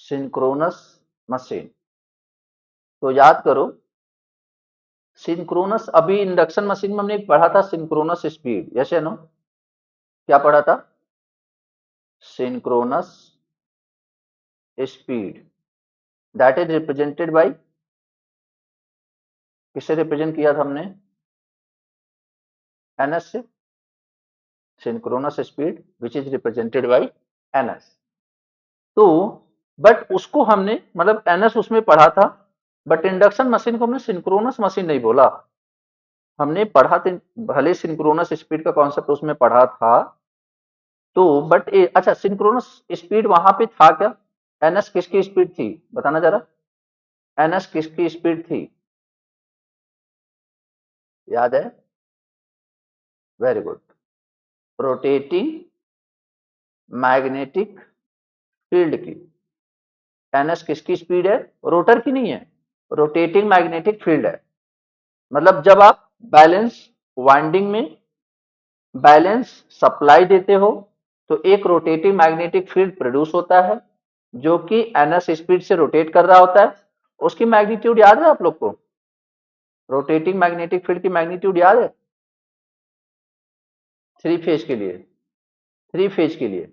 Synchronous machine. तो याद करो, सिंक्रोनस अभी इंडक्शन मशीन में हमने पढ़ा था सिंक्रोनस स्पीड, यस या नो? क्या पढ़ा था? Synchronous speed that is represented bye, किससे रिप्रेजेंट किया था हमने? एनएस से। Synchronous speed which is represented bye NS. तो बट उसको हमने मतलब एनएस उसमें पढ़ा था, बट इंडक्शन मशीन को हमने सिंक्रोनस मशीन नहीं बोला। हमने पढ़ा था, भले सिंक्रोनस स्पीड का कॉन्सेप्ट उसमें पढ़ा था, तो बट अच्छा सिंक्रोनस स्पीड वहां पे था क्या? एनएस किसकी स्पीड थी बताना जरा, एनएस किसकी स्पीड थी? याद है? Very good, rotating magnetic field की। एनएस किसकी स्पीड है? रोटर की नहीं है, रोटेटिंग मैग्नेटिक फील्ड है। मतलब जब आप बैलेंस वाइंडिंग में बैलेंस सप्लाई देते हो तो एक रोटेटिंग मैग्नेटिक फील्ड प्रोड्यूस होता है जो कि एनएस स्पीड से रोटेट कर रहा होता है। उसकी मैग्नीट्यूड याद है आप लोग को? रोटेटिंग मैग्नेटिक फील्ड की मैग्नीट्यूड याद है? थ्री फेज के लिए, थ्री फेज के लिए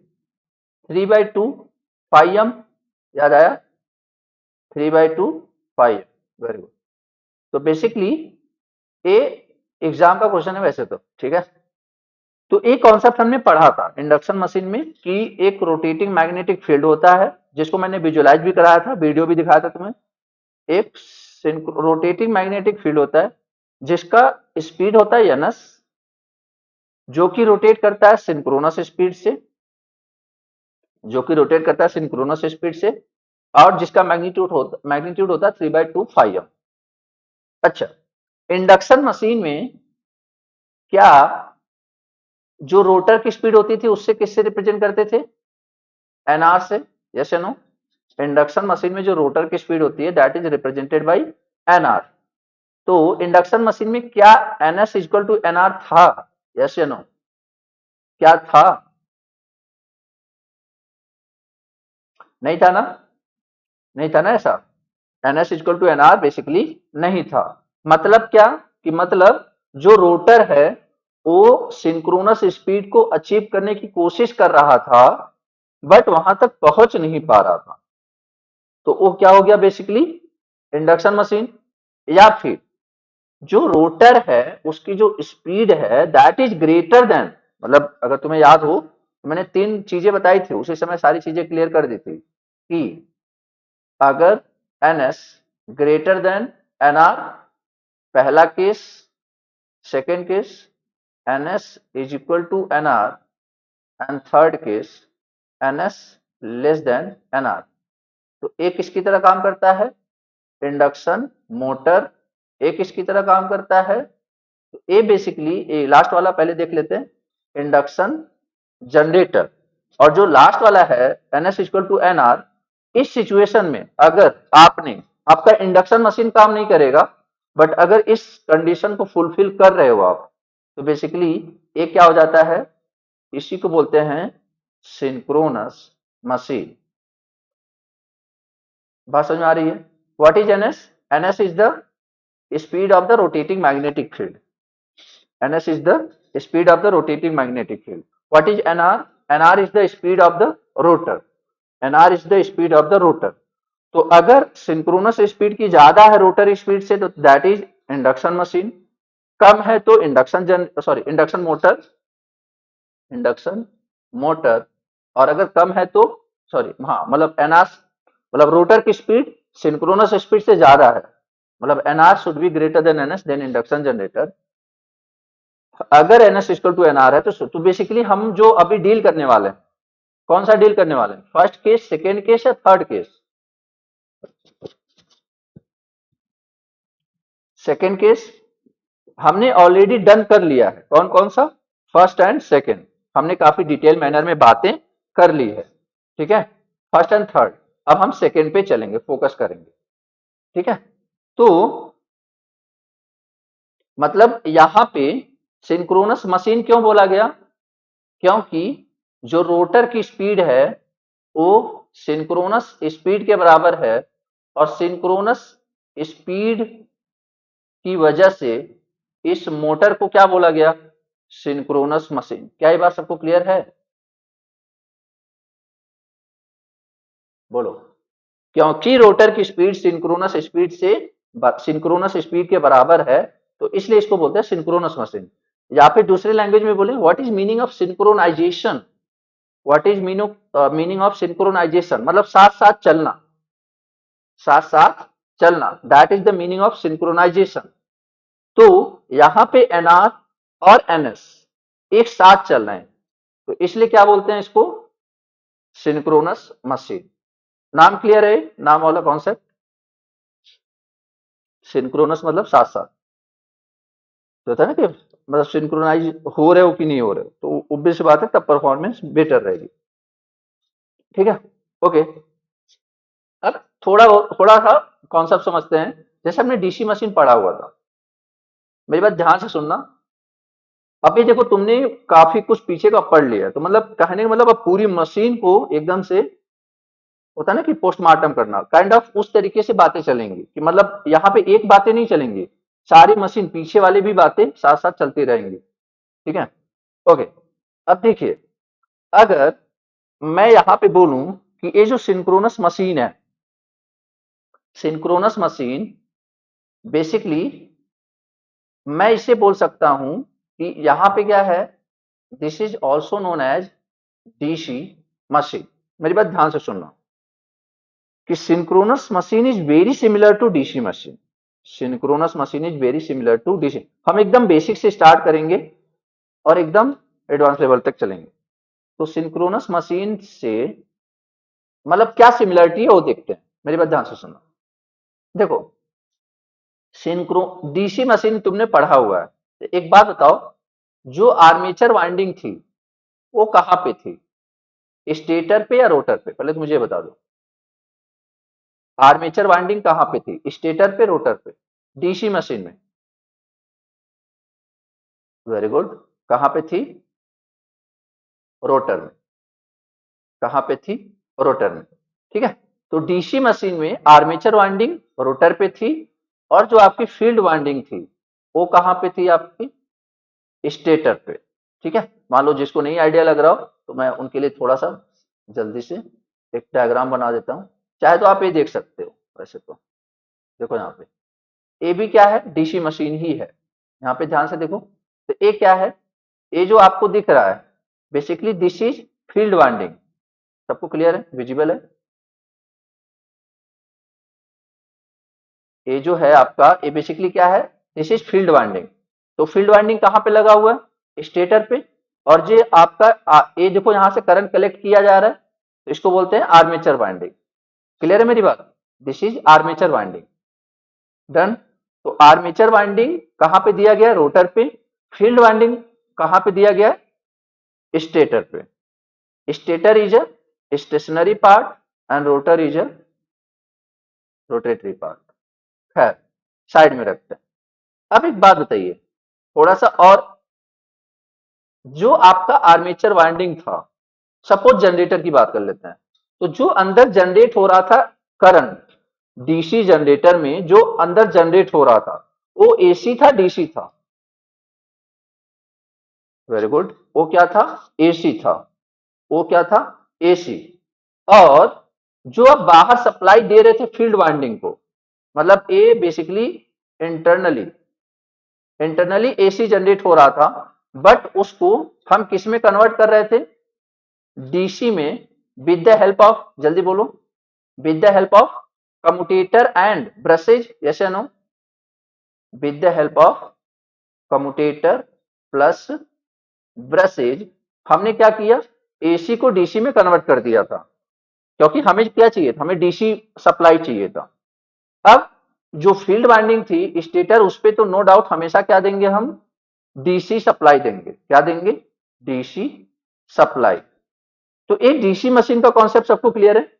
3/2 पाई एम, याद आया? 3/2 पाई एम, वेरी गुड। तो बेसिकली ए एग्जाम का क्वेश्चन है वैसे तो, ठीक है। तो एक कॉन्सेप्ट हमने पढ़ा था इंडक्शन मशीन में कि एक रोटेटिंग मैग्नेटिक फील्ड होता है, जिसको मैंने विजुअलाइज भी कराया था, वीडियो भी दिखाया था तुम्हें। एक रोटेटिंग मैग्नेटिक फील्ड होता है जिसका स्पीड होता है एनएस, जो कि रोटेट करता है सिंक्रोनस स्पीड से, जो कि रोटेट करता है सिंक्रोनस स्पीड से, और जिसका मैग्नीट्यूड होता है 3/2 फाई एम। अच्छा, इंडक्शन मशीन में क्या जो रोटर की स्पीड होती थी उससे किससे रिप्रेजेंट करते थे? एनआर से, यस या नो? इंडक्शन मशीन में जो रोटर की स्पीड होती है that is represented by NR. तो इंडक्शन मशीन में क्या एनएस इक्वल टू एनआर था? यस या नो? क्या था? नहीं था ना? नहीं था ना ऐसा? NS equal to NR basically नहीं था। मतलब क्या कि मतलब जो रोटर है वो सिंक्रोनस स्पीड को अचीव करने की कोशिश कर रहा था, बट वहां तक पहुंच नहीं पा रहा था। तो वो क्या हो गया बेसिकली? Induction machine. या फिर जो रोटर है उसकी जो स्पीड है दैट इज ग्रेटर देन, मतलब अगर तुम्हें याद हो तो मैंने तीन चीजें बताई थी, उसी समय सारी चीजें क्लियर कर दी थी कि अगर एनएस ग्रेटर देन एनआर, पहला case, second case NS is equal to NR, and third case NS less than NR. तो एक किसकी तरह काम करता है? Induction motor. एक किसकी तरह काम करता है? तो ए बेसिकली, ए लास्ट वाला पहले देख लेते हैं, इंडक्शन जनरेटर। और जो लास्ट वाला है एनएस इक्वल टू एनआर, इस सिचुएशन में अगर आपने, आपका इंडक्शन मशीन काम नहीं करेगा, बट अगर इस कंडीशन को फुलफिल कर रहे हो आप, तो बेसिकली ये क्या हो जाता है? इसी को बोलते हैं सिंक्रोनस मशीन। बात समझ में आ रही है? What is NS? NS is the speed of the rotating magnetic field. ns is the speed of the rotating magnetic field. What is nr? nr is the speed of the rotor. nr is the speed of the rotor. तो अगर synchronous speed की ज्यादा है rotor speed से तो that is induction machine, कम है तो induction motor, induction motor. और अगर कम है तो हाँ मतलब एनआर, मतलब रोटर की स्पीड सिंक्रोनस स्पीड से ज्यादा है, मतलब NR should be greater than NS, then induction generator. अगर एनएस इक्वल टू एनआर है तो बेसिकली हम जो अभी डील करने वाले हैं, कौन सा डील करने वाले हैं? फर्स्ट केस, सेकेंड केस या थर्ड केस? सेकेंड केस हमने ऑलरेडी डन कर लिया है। कौन कौन सा? फर्स्ट एंड सेकेंड हमने काफी डिटेल मैनर में बातें कर ली है, ठीक है। फर्स्ट एंड थर्ड, अब हम सेकेंड पे चलेंगे, फोकस करेंगे, ठीक है। तो मतलब यहां पे सिंक्रोनस मशीन क्यों बोला गया? क्योंकि जो रोटर की स्पीड है वो सिंक्रोनस स्पीड के बराबर है और सिंक्रोनस स्पीड की वजह से इस मोटर को क्या बोला गया? Synchronous machine. क्या ये बात सबको क्लियर है? बोलो। क्योंकि रोटर की स्पीड सिंक्रोनस स्पीड के बराबर है, तो इसलिए इसको बोलते हैं सिंक्रोनस मशीन। या फिर दूसरी लैंग्वेज में बोले, what is meaning of synchronization? What is meaning of synchronization? मतलब साथ साथ चलना, साथ साथ चलना, that is the meaning of synchronization. तो यहां पे एनआर और एनएस एक साथ चल रहे हैं, तो इसलिए क्या बोलते हैं इसको? Synchronous machine. नाम क्लियर है? नाम वाला कॉन्सेप्ट। सिंक्रोनस मतलब साथ साथ, तो होता है ना कि मतलब सिंक्रोनाइज हो रहे हो कि नहीं हो रहे हो, तो ऑब्वियस बात है तब परफॉर्मेंस बेटर रहेगी। ठीक है, ओके। अब थोड़ा सा कॉन्सेप्ट समझते हैं। जैसे हमने डीसी मशीन पढ़ा हुआ था, मेरी बात ध्यान से सुनना। अभी देखो तुमने काफी कुछ पीछे का पढ़ लिया, तो मतलब कहने का मतलब अब पूरी मशीन को एकदम से, होता है ना कि पोस्टमार्टम करना, काइंड ऑफ उस तरीके से बातें चलेंगी कि मतलब यहाँ पे एक बातें नहीं चलेंगी, सारी मशीन पीछे वाली भी बातें साथ साथ चलती रहेंगी। ठीक है, ओके। अब देखिए, अगर मैं यहाँ पे बोलूं कि ये जो सिंक्रोनस मशीन है, सिंक्रोनस मशीन बेसिकली मैं इसे बोल सकता हूं कि यहाँ पे क्या है, this is also known as DC machine. मेरी बात ध्यान से सुनना कि synchronous machine is very similar to DC machine. Synchronous machine is very similar to DC. हम एकदम बेसिक से स्टार्ट करेंगे और एकदम एडवांस लेवल तक चलेंगे। तो सिंक्रोनस मशीन से मतलब क्या सिमिलरिटी है वो देखते हैं। मेरी बात ध्यान से सुनना। देखो, सिंक्रो डीसी मशीन तुमने पढ़ा हुआ है, तो एक बात बताओ, जो आर्मेचर वाइंडिंग थी वो कहां पे थी? स्टेटर पे या रोटर पे? पहले तो मुझे बता दो, आर्मेचर वाइंडिंग कहां पे थी, स्टेटर पे रोटर पे? डीसी मशीन में। Very good. कहां पे थी? रोटर में। कहां पे थी? रोटर में। ठीक है, तो डीसी मशीन में आर्मेचर वाइंडिंग रोटर पे थी, और जो आपकी फील्ड वाइंडिंग थी वो कहां पे थी? आपकी स्टेटर पे। ठीक है, मान लो जिसको नहीं आइडिया लग रहा हो तो मैं उनके लिए थोड़ा सा जल्दी से एक डायग्राम बना देता हूं। चाहे तो आप ये देख सकते हो वैसे तो। देखो यहाँ पे ए भी क्या है, डीसी मशीन ही है। यहाँ पे ध्यान से देखो, तो ए क्या है? ए जो आपको दिख रहा है basically this is field winding. सबको क्लियर है, विजिबल है? ये जो है आपका, ये बेसिकली क्या है, दिस इज फील्ड वाइंडिंग। तो फील्ड वाइंडिंग कहाँ पे लगा हुआ है? स्टेटर पे। और ये आपका ये देखो यहाँ से करंट कलेक्ट किया जा रहा है, तो इसको बोलते हैं आर्मेचर वाइंडिंग। क्लियर है मेरी बात? This is armature winding. Done. तो आर्मेचर वाइंडिंग कहाँ पे दिया गया? रोटर पे। फील्ड वाइंडिंग कहाँ पे दिया गया? स्टेटर पे। Stator is a stationary part and rotor is a rotary part. खैर, साइड में रखते हैं। अब एक बात बताइए थोड़ा सा और, जो आपका आर्मेचर वाइंडिंग था, सपोज जनरेटर की बात कर लेते हैं, तो जो अंदर जनरेट हो रहा था करंट, डीसी जनरेटर में जो अंदर जनरेट हो रहा था वो एसी था डीसी था? वेरी गुड, वो क्या था? एसी था। वो क्या था? एसी। और जो आप बाहर सप्लाई दे रहे थे फील्ड वाइंडिंग को, मतलब uh basically internally internally AC generate हो रहा था, बट उसको हम किस में कन्वर्ट कर रहे थे? डीसी में, विद द हेल्प ऑफ, जल्दी बोलो, with the help of commutator and brushes. Yes या no? With the help of commutator plus brushes हमने क्या किया? एसी को डीसी में कन्वर्ट कर दिया था, क्योंकि हमें क्या चाहिए था? हमें डीसी सप्लाई चाहिए था। अब जो फील्ड वाइंडिंग थी स्टेटर, उस पे तो नो डाउट हमेशा क्या देंगे हम? डीसी सप्लाई देंगे। क्या देंगे? DC supply. तो एक डीसी मशीन का कॉन्सेप्ट सबको क्लियर है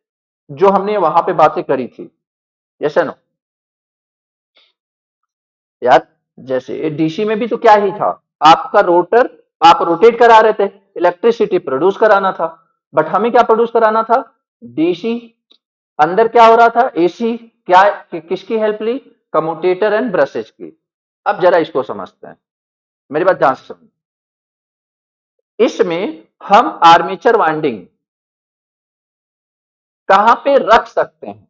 जो हमने वहां पे बातें करी थी? यस या नो? यार, जैसे डीसी में भी तो क्या ही था, आपका रोटर, आप रोटेट करा रहे थे, इलेक्ट्रिसिटी प्रोड्यूस कराना था, बट हमें क्या प्रोड्यूस कराना था? डीसी, अंदर क्या हो रहा था, एसी। क्या, किसकी हेल्प ली, कम्यूटेटर एंड ब्रशेज की। अब जरा इसको समझते हैं, मेरी बात ध्यान से समझो। इसमें हम आर्मेचर वाइंडिंग कहां पे रख सकते हैं,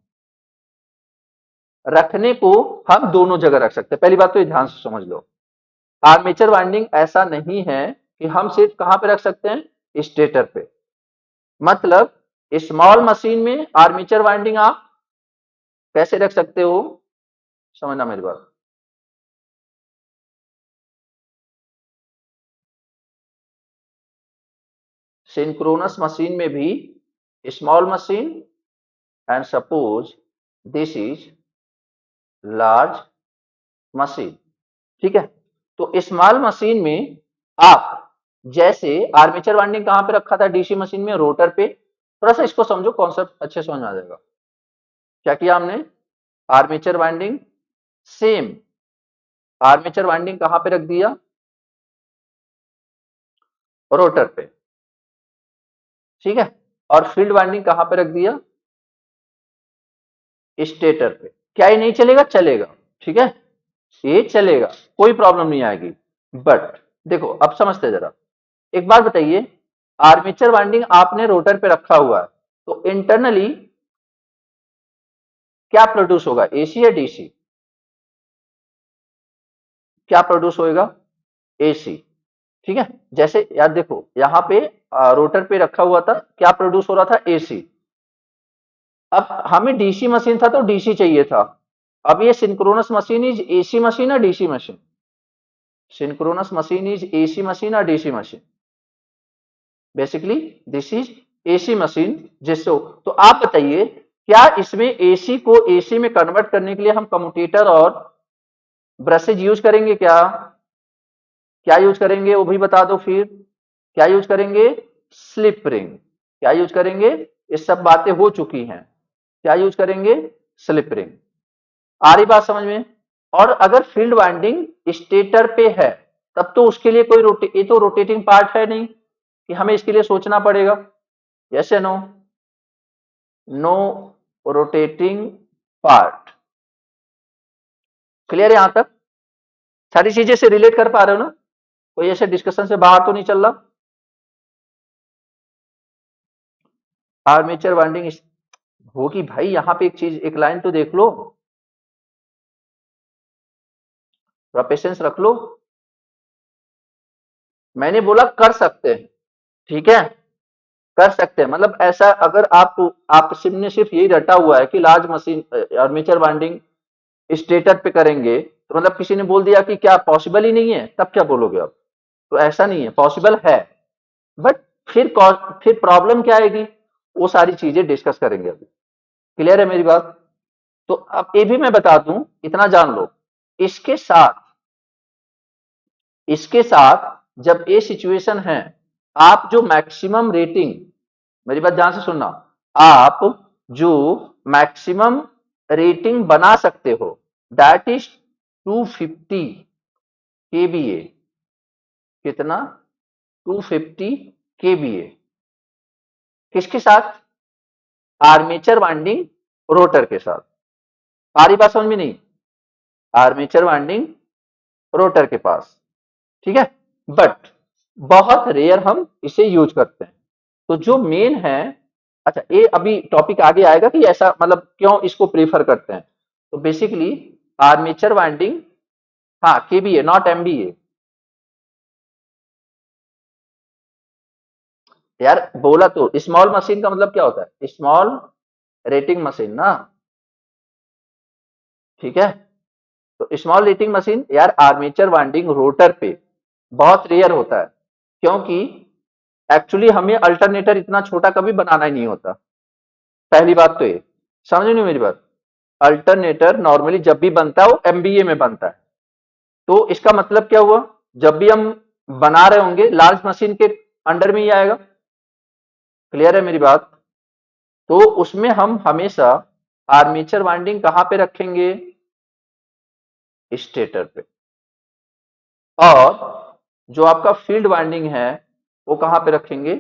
रखने को हम दोनों जगह रख सकते हैं। पहली बात तो ये ध्यान से समझ लो, आर्मेचर वाइंडिंग ऐसा नहीं है कि हम सिर्फ कहां पे रख सकते हैं, स्टेटर पे। मतलब स्मॉल मशीन में आर्मेचर वाइंडिंग आप कैसे रख सकते हो, समझना मेरी बात। सिंक्रोनस मशीन में भी small machine and suppose this is large machine, ठीक है। तो स्मॉल मशीन में आप जैसे आर्मेचर वाइंडिंग कहां पे रखा था, डीसी मशीन में रोटर पे। थोड़ा सा इसको समझो, कॉन्सेप्ट अच्छे समझ में आ जाएगा। क्या किया हमने, armature winding same, armature winding कहां पे रख दिया, रोटर पे, ठीक है। और फील्ड वाइंडिंग कहां पे रख दिया, स्टेटर पे। क्या ये नहीं चलेगा, चलेगा, ठीक है, ये चलेगा, कोई प्रॉब्लम नहीं आएगी। बट देखो अब समझते हैं जरा, एक बात बताइए, आर्मेचर वाइंडिंग आपने रोटर पे रखा हुआ है, तो इंटरनली क्या प्रोड्यूस होगा, एसी या डीसी, क्या प्रोड्यूस होएगा, एसी, ठीक है। जैसे यार देखो यहाँ पे रोटर पे रखा हुआ था, क्या प्रोड्यूस हो रहा था, एसी। अब हमें डीसी मशीन था तो डीसी चाहिए था। अब ये synchronous machine is AC machine या DC machine, synchronous machine is AC machine या DC machine, basically this is AC machine. जिससे तो आप बताइए, क्या इसमें एसी को एसी में कन्वर्ट करने के लिए हम कम्यूटेटर और ब्रशेज यूज करेंगे क्या, क्या यूज करेंगे वो भी बता दो फिर। क्या यूज करेंगे, स्लिप रिंग। क्या यूज करेंगे, ये सब बातें हो चुकी हैं। क्या यूज करेंगे, स्लिप रिंग। आ रही बात समझ में। और अगर फील्ड वाइंडिंग स्टेटर पे है, तब तो उसके लिए कोई ये तो रोटेटिंग पार्ट है नहीं कि हमें इसके लिए सोचना पड़ेगा। यस या no, no rotating part. Clear है यहां तक, सारी चीजें से रिलेट कर पा रहे हो ना, कोई ऐसे डिस्कशन से बाहर तो नहीं चल रहा। आर्मेचर वाइंडिंग होगी भाई, यहां पे एक चीज, एक लाइन तो देख लो, थोड़ा पेशेंस रख लो। मैंने बोला कर सकते हैं, ठीक है, कर सकते हैं। मतलब ऐसा अगर आप ने सिर्फ यही रटा हुआ है कि large machine armature winding stator पे करेंगे, तो मतलब किसी ने बोल दिया कि क्या पॉसिबल ही नहीं है, तब क्या बोलोगे आप। तो ऐसा नहीं है, पॉसिबल है। बट फिर फिर प्रॉब्लम क्या आएगी, वो सारी चीजें डिस्कस करेंगे अभी। क्लियर है मेरी बात। तो अब ये भी मैं बता दूं, इतना जान लो, इसके साथ इसके साथ जब ये सिचुएशन है, आप जो मैक्सिमम रेटिंग, मेरी बात ध्यान से सुनना, आप जो मैक्सिमम रेटिंग बना सकते हो, दैट इज 250 केवीए। कितना, 250 केवीए। किसके साथ, आर्मेचर वाइंडिंग रोटर के साथ। सारी बात समझ में नहीं, आर्मेचर वाइंडिंग रोटर के पास, ठीक है। बट बहुत रेयर हम इसे यूज करते हैं। तो जो मेन है, अच्छा ये अभी टॉपिक आगे आएगा कि ऐसा मतलब क्यों इसको प्रेफर करते हैं। तो बेसिकली आर्मेचर वाइंडिंग, हाँ केबीए नॉट एमबीए। यार बोला तो, स्मॉल मशीन का मतलब क्या होता है, स्मॉल रेटिंग मशीन ना, ठीक है। तो स्मॉल रेटिंग मशीन यार, आर्मेचर वाइंडिंग रोटर पे बहुत रेयर होता है, क्योंकि एक्चुअली हमें अल्टरनेटर इतना छोटा कभी बनाना ही नहीं होता। पहली बात तो ये समझ नहीं मेरी बात, अल्टरनेटर नॉर्मली जब भी बनता है वो एमबीए में बनता है। तो इसका मतलब क्या हुआ, जब भी हम बना रहे होंगे लार्ज मशीन के अंडर में ही आएगा। क्लियर है मेरी बात। तो उसमें हम हमेशा आर्मेचर वाइंडिंग कहां पे रखेंगे, स्टेटर पे। और जो आपका फील्ड वाइंडिंग है वो कहां पे रखेंगे,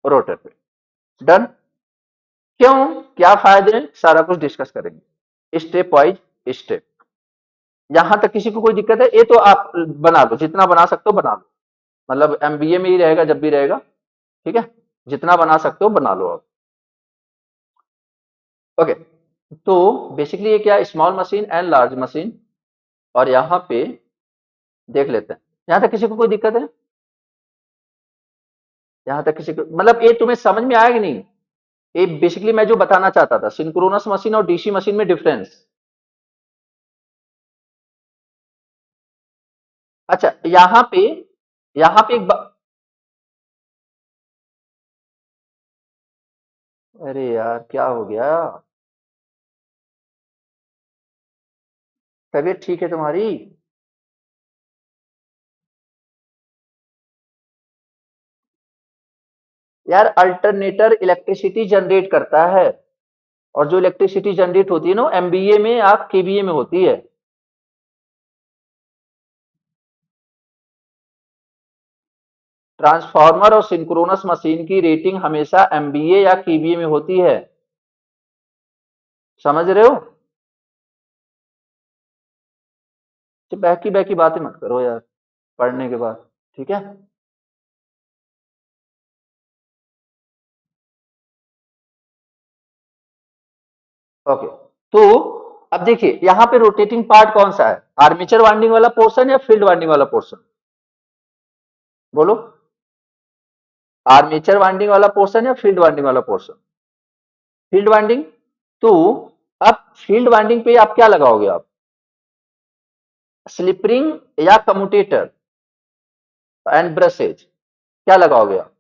रोटर पे। डन। क्यों, क्या फायदे हैं, सारा कुछ डिस्कस करेंगे स्टेप वाइज स्टेप। यहां तक किसी को कोई दिक्कत है? ये तो आप बना लो, जितना बना सकते हो बना लो, मतलब एमबीए में ही रहेगा जब भी रहेगा, ठीक है, जितना बना सकते हो बना लो आप। ओके, तो बेसिकली ये क्या, small machine and large machine, और यहाँ पे देख लेते हैं। यहाँ तक किसी को कोई दिक्कत है? यहाँ तक किसी को, मतलब ये तुम्हें समझ में आया कि नहीं? ये बेसिकली मैं जो बताना चाहता था, सिंक्रोनस मशीन और डीसी मशीन में डिफरेंस। अच्छा, यहाँ पे अरे यार क्या हो गया, तबीयत ठीक है तुम्हारी? यार अल्टरनेटर इलेक्ट्रिसिटी जनरेट करता है, और जो इलेक्ट्रिसिटी जनरेट होती है ना एमबीए में या केवीए में होती है। ट्रांसफार्मर और सिंक्रोनस मशीन की रेटिंग हमेशा एमबीए या केवीए में होती है, समझ रहे हो? तो बहकी बहकी बातें मत करो यार पढ़ने के बाद, ठीक है? ओके, तो अब देखिए यहाँ पे रोटेटिंग पार्ट कौन सा है, आर्मेचर वाइंडिंग वाला पोर्शन या फील्ड वाइंडिंग वाला पोर्शन? बोलो, आर्मेचर वाइंडिंग वाला पोर्शन या फील्ड वाइंडिंग वाला पोर्शन? Field winding. तो अब फील्ड वाइंडिंग पे आप क्या लगाओगे आप, स्लिप रिंग या कम्यूटेटर एंड ब्रशेज, क्या लगाओगे आप?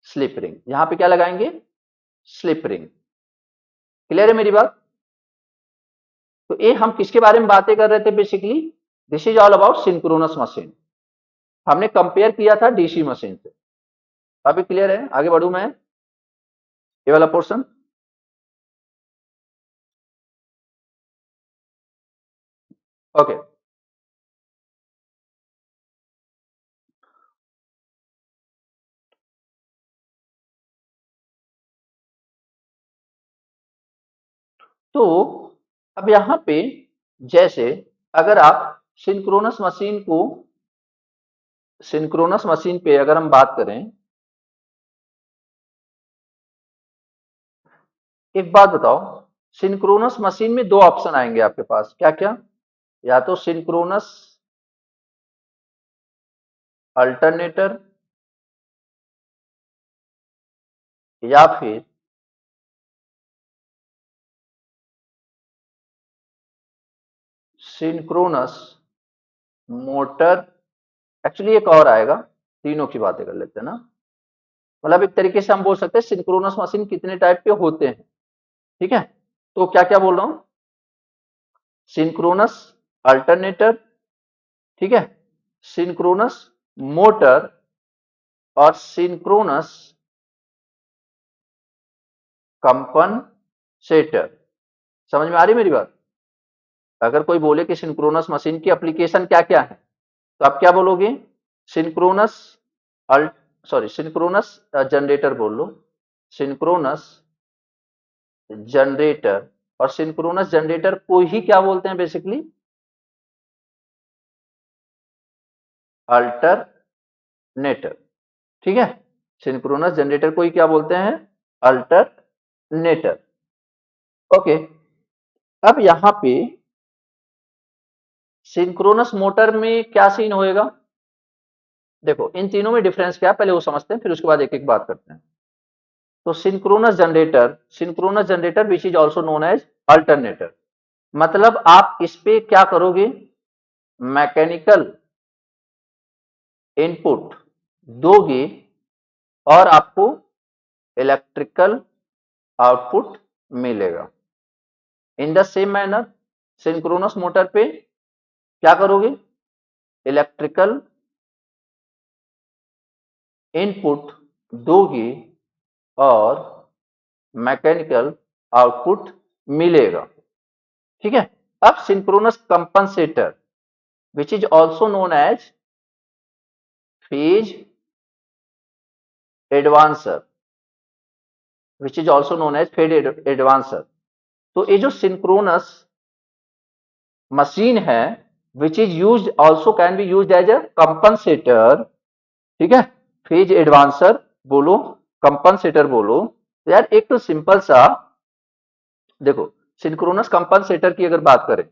स्लिप रिंग, यहां पे क्या लगाएंगे, स्लिप रिंग। क्लियर है मेरी बात? तो ये हम किसके बारे में बातें कर रहे थे basically, this is all about synchronous machine, हमने कंपेयर किया था डीसी मशीन से। अभी क्लियर है, आगे बढ़ू मैं, ये वाला पोर्शन। ओके, तो अब यहां पे जैसे अगर आप सिंक्रोनस मशीन को, सिंक्रोनस मशीन पे अगर हम बात करें, एक बात बताओ, सिंक्रोनस मशीन में दो ऑप्शन आएंगे आपके पास, क्या क्या, या तो सिंक्रोनस अल्टरनेटर या फिर सिंक्रोनस मोटर। एक्चुअली एक और आएगा, तीनों की बातें कर लेते हैं ना, मतलब एक तरीके से हम बोल सकते हैं सिंक्रोनस मशीन कितने टाइप के होते हैं, ठीक है? तो क्या क्या बोल रहा हूं, सिंक्रोनस अल्टरनेटर, ठीक है, सिंक्रोनस मोटर और सिंक्रोनस कंपनसेटर। समझ में आ रही मेरी बात? अगर कोई बोले कि सिंक्रोनस मशीन की एप्लीकेशन क्या क्या है, तो आप क्या बोलोगे, synchronous alt sorry synchronous generator बोल लो, सिंक्रोनस जनरेटर, और सिंक्रोनस जनरेटर को ही क्या बोलते हैं बेसिकली, अल्टरनेटर, ठीक है? सिंक्रोनस जनरेटर को ही क्या बोलते हैं, अल्टरनेटर। ओके, अब यहां पे सिंक्रोनस मोटर में क्या सीन होएगा, देखो इन तीनों में डिफरेंस क्या है पहले वो समझते हैं, फिर उसके बाद एक एक बात करते हैं। तो synchronous generator which is also known as alternator, मतलब आप इस पे क्या करोगे, मैकेनिकल इनपुट दोगे और आपको इलेक्ट्रिकल आउटपुट मिलेगा। In the same manner synchronous motor पे क्या करोगे, इलेक्ट्रिकल इनपुट दोगे और मैकेनिकल आउटपुट मिलेगा, ठीक है? अब synchronous compensator which is also known as phase advancer, which is also known as phase advancer. तो ये जो सिंक्रोनस मशीन है which is use also can be use as a compensator, ठीक है, फेज एडवांसर बोलो, कंपनसेटर बोलो। तो यार एक तो सिंपल सा देखो, सिंक्रोनस कंपनसेटर की अगर बात करें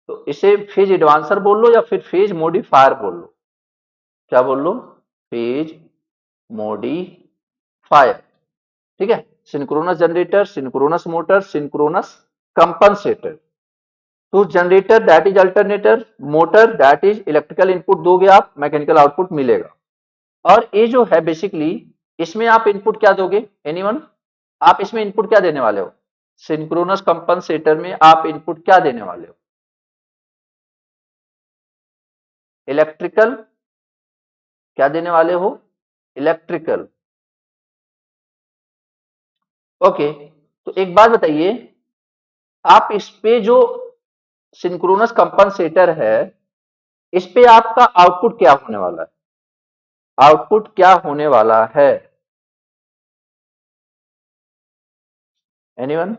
तो इसे फेज एडवांसर बोल लो या फिर फेज मॉडिफायर बोल लो। क्या बोल लो? फेज मॉडिफायर, ठीक है। Synchronous generator, synchronous motor, synchronous compensator. तो generator that is alternator, motor that is electrical input दोगे आप, मैकेनिकल आउटपुट मिलेगा। और ये जो है बेसिकली इसमें आप इनपुट क्या दोगे? एनीवन? आप इसमें इनपुट क्या देने वाले हो? सिंक्रोनस कंपनसेटर में आप इनपुट क्या देने वाले हो? इलेक्ट्रिकल। क्या देने वाले हो? इलेक्ट्रिकल। ओके, तो एक बात बताइए, आप इस पे जो सिंक्रोनस कंपनसेटर है इस पे आपका आउटपुट क्या होने वाला है? आउटपुट क्या होने वाला है? एनीवन?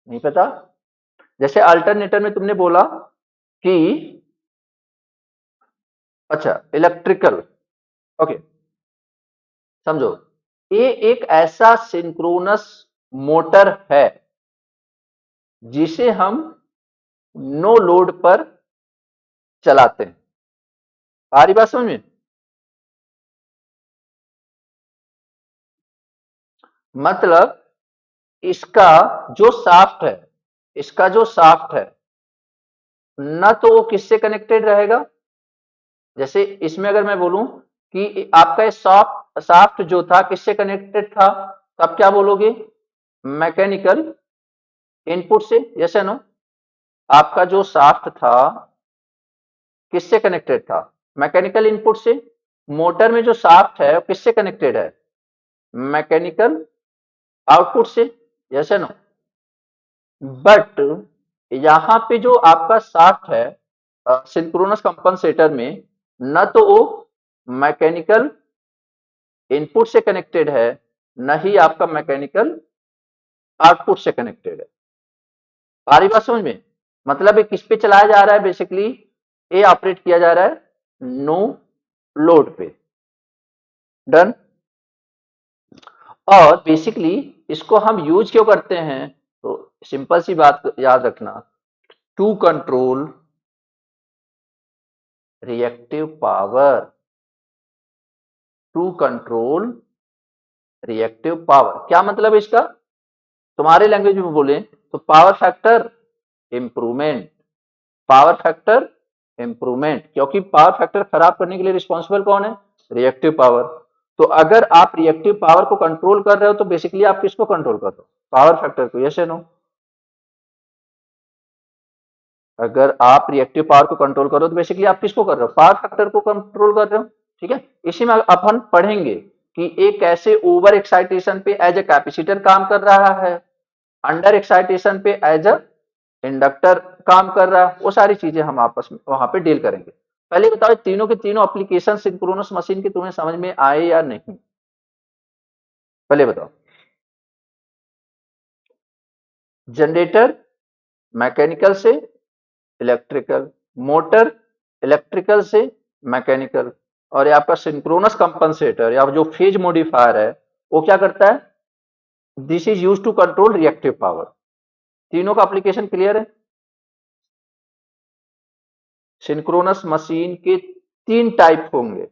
नहीं पता? जैसे अल्टरनेटर में तुमने बोला कि अच्छा इलेक्ट्रिकल, ओके, समझो, ये एक ऐसा सिंक्रोनस मोटर है जिसे हम नो लोड पर चलाते हैं। आ रही बात समझ में? मतलब इसका जो शाफ्ट है, इसका जो शाफ्ट है ना, तो वो किससे कनेक्टेड रहेगा? जैसे इसमें अगर मैं बोलूं कि आपका ये शाफ्ट शाफ्ट जो था किससे कनेक्टेड था, तो आप क्या बोलोगे? मैकेनिकल इनपुट से, यस या नो? आपका जो शाफ्ट था किससे कनेक्टेड था? मैकेनिकल इनपुट से। मोटर में जो शाफ्ट है वो किससे कनेक्टेड है? मैकेनिकल आउटपुट से, यस या नो? बट यहाँ पे जो आपका शाफ्ट है सिंक्रोनस कंपनसेटर में, न तो वो मैकेनिकल इनपुट से कनेक्टेड है, न ही आपका मैकेनिकल आउटपुट से कनेक्टेड है। आ रही बात समझ में? मतलब ये किस पे चलाया जा रहा है? बेसिकली ये ऑपरेट किया जा रहा है नो लोड पे। डन? और बेसिकली इसको हम यूज क्यों करते हैं? तो सिंपल सी बात याद रखना, to control reactive power. To control reactive power क्या मतलब इसका? तुम्हारे लैंग्वेज में बोले तो power factor improvement. Power factor improvement, क्योंकि पावर फैक्टर खराब करने के लिए रिस्पॉन्सिबल कौन है? Reactive power. तो अगर आप रिएक्टिव पावर को कंट्रोल कर रहे हो तो बेसिकली आप किसको कंट्रोल कर रहे हो? पावर फैक्टर को, यस या नो? अगर आप रिएक्टिव पावर को कंट्रोल कर रहे हो तो बेसिकली आप किसको कर रहे हो? पावर फैक्टर को कंट्रोल कर रहे हो, ठीक है। इसी में अपन पढ़ेंगे कि एक कैसे ओवर एक्साइटेशन पे एज ए कैपेसिटर काम कर रहा है, अंडर एक्साइटेशन पे एज अ इंडक्टर काम कर रहा है, वो सारी चीजें हम आपस में वहां पे डील करेंगे। पहले बताओ तीनों के तीनों एप्लीकेशन सिंक्रोनस मशीन के तुम्हें समझ में आए या नहीं? पहले बताओ। जनरेटर मैकेनिकल से इलेक्ट्रिकल, मोटर इलेक्ट्रिकल से मैकेनिकल, और ये आपका सिंक्रोनस कंपनसेटर या जो फेज मॉडिफायर है वो क्या करता है? This is use to control reactive power. तीनों का एप्लीकेशन क्लियर है? सिंक्रोनस मशीन के तीन टाइप होंगे।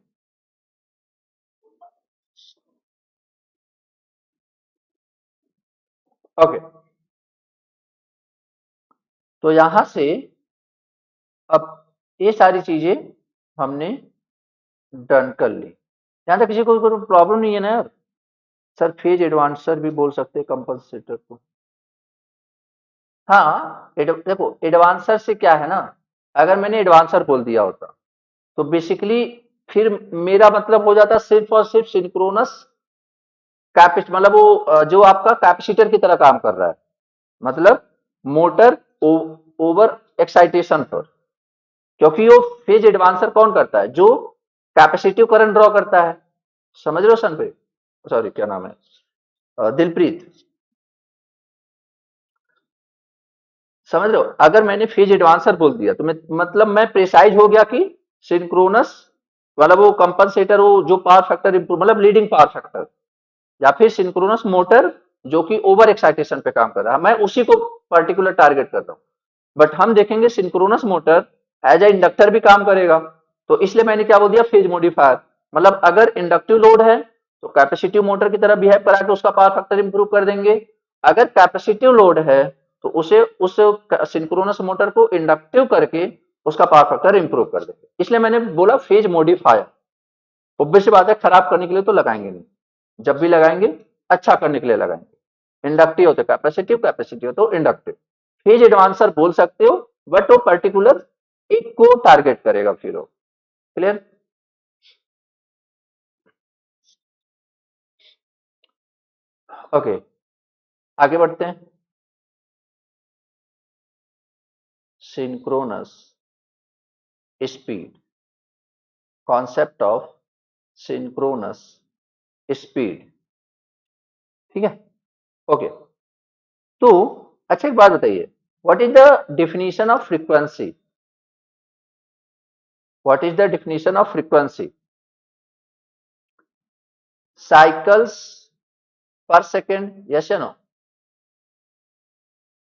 ओके, तो यहां से अब ये सारी चीजें हमने डन कर ली। यहां तक किसी को कोई प्रॉब्लम नहीं है ना यार? सर फेज एडवांसर भी बोल सकते हैं कंपनसेटर को। हाँ देखो एडवांसर से क्या है ना, अगर मैंने एडवांसर बोल दिया होता तो बेसिकली फिर मेरा मतलब हो जाता सिर्फ और सिर्फ सिंक्रोनस कैपेसिटर, मतलब वो जो आपका कैपेसिटर की तरह काम कर रहा है, मतलब मोटर ओवर एक्साइटेशन पर। क्योंकि वो फेज एडवांसर कौन करता है? जो कैपेसिटिव करंट ड्रॉ करता है। समझ रहे हो सन पे? सॉरी क्या नाम है, दिलप्रीत, समझ रहे हो? अगर मैंने फेज एडवांसर बोल दिया तो मतलब मैं प्रिसाइज हो गया कि सिंक्रोनस वाला वो कंपनसेटर, वो जो पावर फैक्टर इंप्रूव मतलब लीडिंग पावर फैक्टर, या फिर सिंक्रोनस मोटर जो कि ओवर एक्साइटेशन पे काम कर रहा है, मैं उसी को पर्टिकुलर टारगेट करता हूँ। बट हम देखेंगे synchronous motor as a inductor भी काम करेगा, तो इसलिए मैंने क्या बोल दिया, फेज मॉडिफायर। मतलब अगर इंडक्टिव लोड है तो कैपेसिटिव मोटर की तरह बिहेव करा के उसका पावर फैक्टर इंप्रूव कर देंगे। अगर कैपेसिटिव लोड है तो उसे उस सिंक्रोनस मोटर को इंडक्टिव करके उसका पावर फैक्टर इंप्रूव कर देंगे। इसलिए मैंने बोला फेज मॉडिफायर। ऑब्वियस सी बात है, खराब करने के लिए तो लगाएंगे नहीं, जब भी लगाएंगे अच्छा करने के लिए लगाएंगे। इंडक्टिव हो तो कैपेसिटिव, कैपेसिटिव हो तो इंडक्टिव। फेज एडवांसर बोल सकते हो, बट वो पर्टिकुलर एक को टारगेट करेगा फिर वो। क्लियर? ओके, आगे बढ़ते हैं। Synchronous speed, concept of synchronous speed, ठीक है? ओके, तो अच्छा एक बात बताइए, what is the definition of frequency? What is the definition of frequency? Cycles per second, yes or no?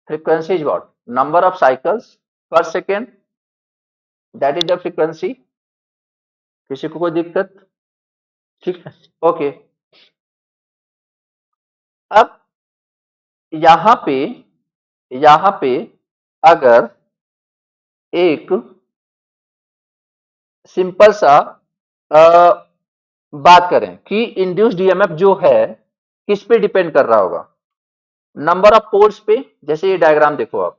Frequency is what? Number of cycles per second, that is the frequency. किसी को कोई दिक्कत? ठीक है, ओके। अब यहां पे यहां पे अगर एक सिंपल सा बात करें कि इंड्यूस्ड ईएमएफ जो है किस पे डिपेंड कर रहा होगा? नंबर ऑफ पोल्स पे। जैसे ये डायग्राम देखो आप,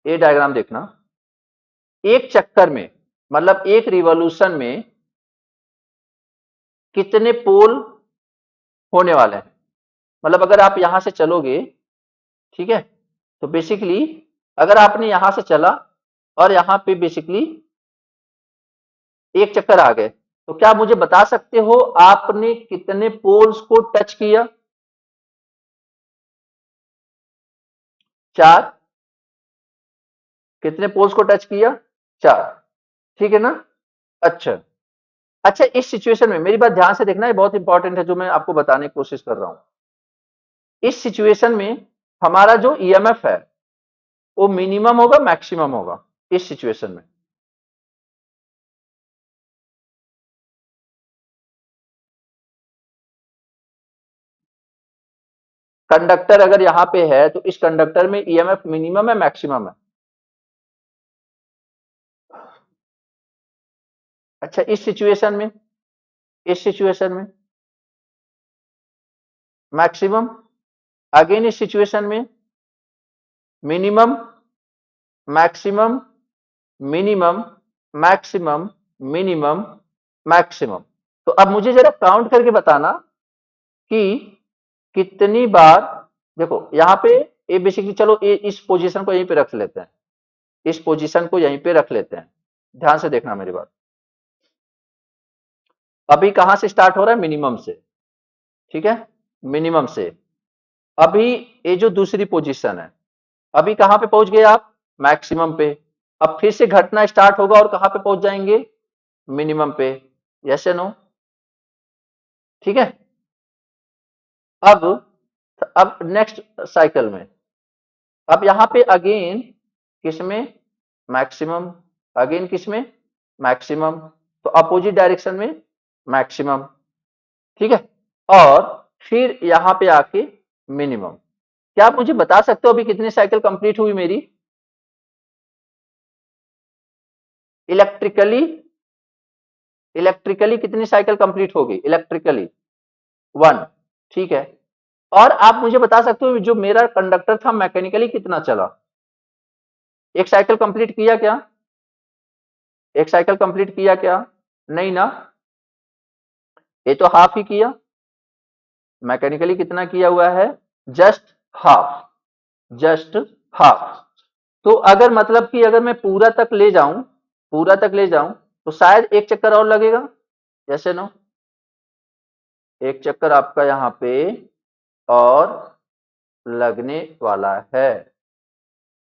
ये डायग्राम देखना, एक चक्कर में मतलब एक रिवॉल्यूशन में कितने पोल होने वाले हैं। मतलब अगर आप यहां से चलोगे, ठीक है, तो बेसिकली अगर आपने यहां से चला और यहां पे बेसिकली एक चक्कर आ गए, तो क्या मुझे बता सकते हो आपने कितने पोल्स को टच किया? 4। कितने पोल्स को टच किया? 4। ठीक है ना? अच्छा, अच्छा, इस सिचुएशन में मेरी बात ध्यान से देखना, ये बहुत इंपॉर्टेंट है जो मैं आपको बताने की कोशिश कर रहा हूं। इस सिचुएशन में हमारा जो ईएमएफ है वो मिनिमम होगा, मैक्सिमम होगा इस सिचुएशन में? कंडक्टर अगर यहां पे है तो इस कंडक्टर में ईएमएफ मिनिमम है, मैक्सिमम है? अच्छा, इस सिचुएशन में मैक्सिमम, अगेन इस सिचुएशन में minimum, maximum, minimum, maximum, minimum, maximum. तो अब मुझे जरा काउंट करके बताना कि कितनी बार, देखो यहां पे ये बेसिकली, चलो ये इस पोजीशन को यहीं पे रख लेते हैं, इस पोजीशन को यहीं पे रख लेते हैं। ध्यान से देखना मेरी बात। अभी कहां से स्टार्ट हो रहा है? मिनिमम से, ठीक है, मिनिमम से। अभी ये जो दूसरी पोजीशन है, अभी कहां पे पहुंच गए आप? मैक्सिमम पे। अब फिर से घटना स्टार्ट होगा और कहां पे पहुंच जाएंगे? मिनिमम पे। यस या नो? ठीक है। अब नेक्स्ट साइकिल में, अब यहां पे अगेन किसमें? मैक्सिमम। अगेन किसमें? मैक्सिमम। तो अपोजिट डायरेक्शन में मैक्सिमम, ठीक है। और फिर यहां पे आके मिनिमम। क्या आप मुझे बता सकते हो अभी कितनी साइकिल कंप्लीट हुई मेरी इलेक्ट्रिकली? इलेक्ट्रिकली कितनी साइकिल कंप्लीट होगी इलेक्ट्रिकली? 1। ठीक है। और आप मुझे बता सकते हो जो मेरा कंडक्टर था मैकेनिकली कितना चला? एक साइकिल कंप्लीट किया क्या? एक साइकिल कंप्लीट किया क्या? नहीं ना, ये तो हाफ ही किया। मैकेनिकली कितना किया हुआ है? Just half, just half. तो अगर मतलब कि अगर मैं पूरा तक ले जाऊं, पूरा तक ले जाऊं तो शायद एक चक्कर और लगेगा। जैसे नो, एक चक्कर आपका यहाँ पे और लगने वाला है।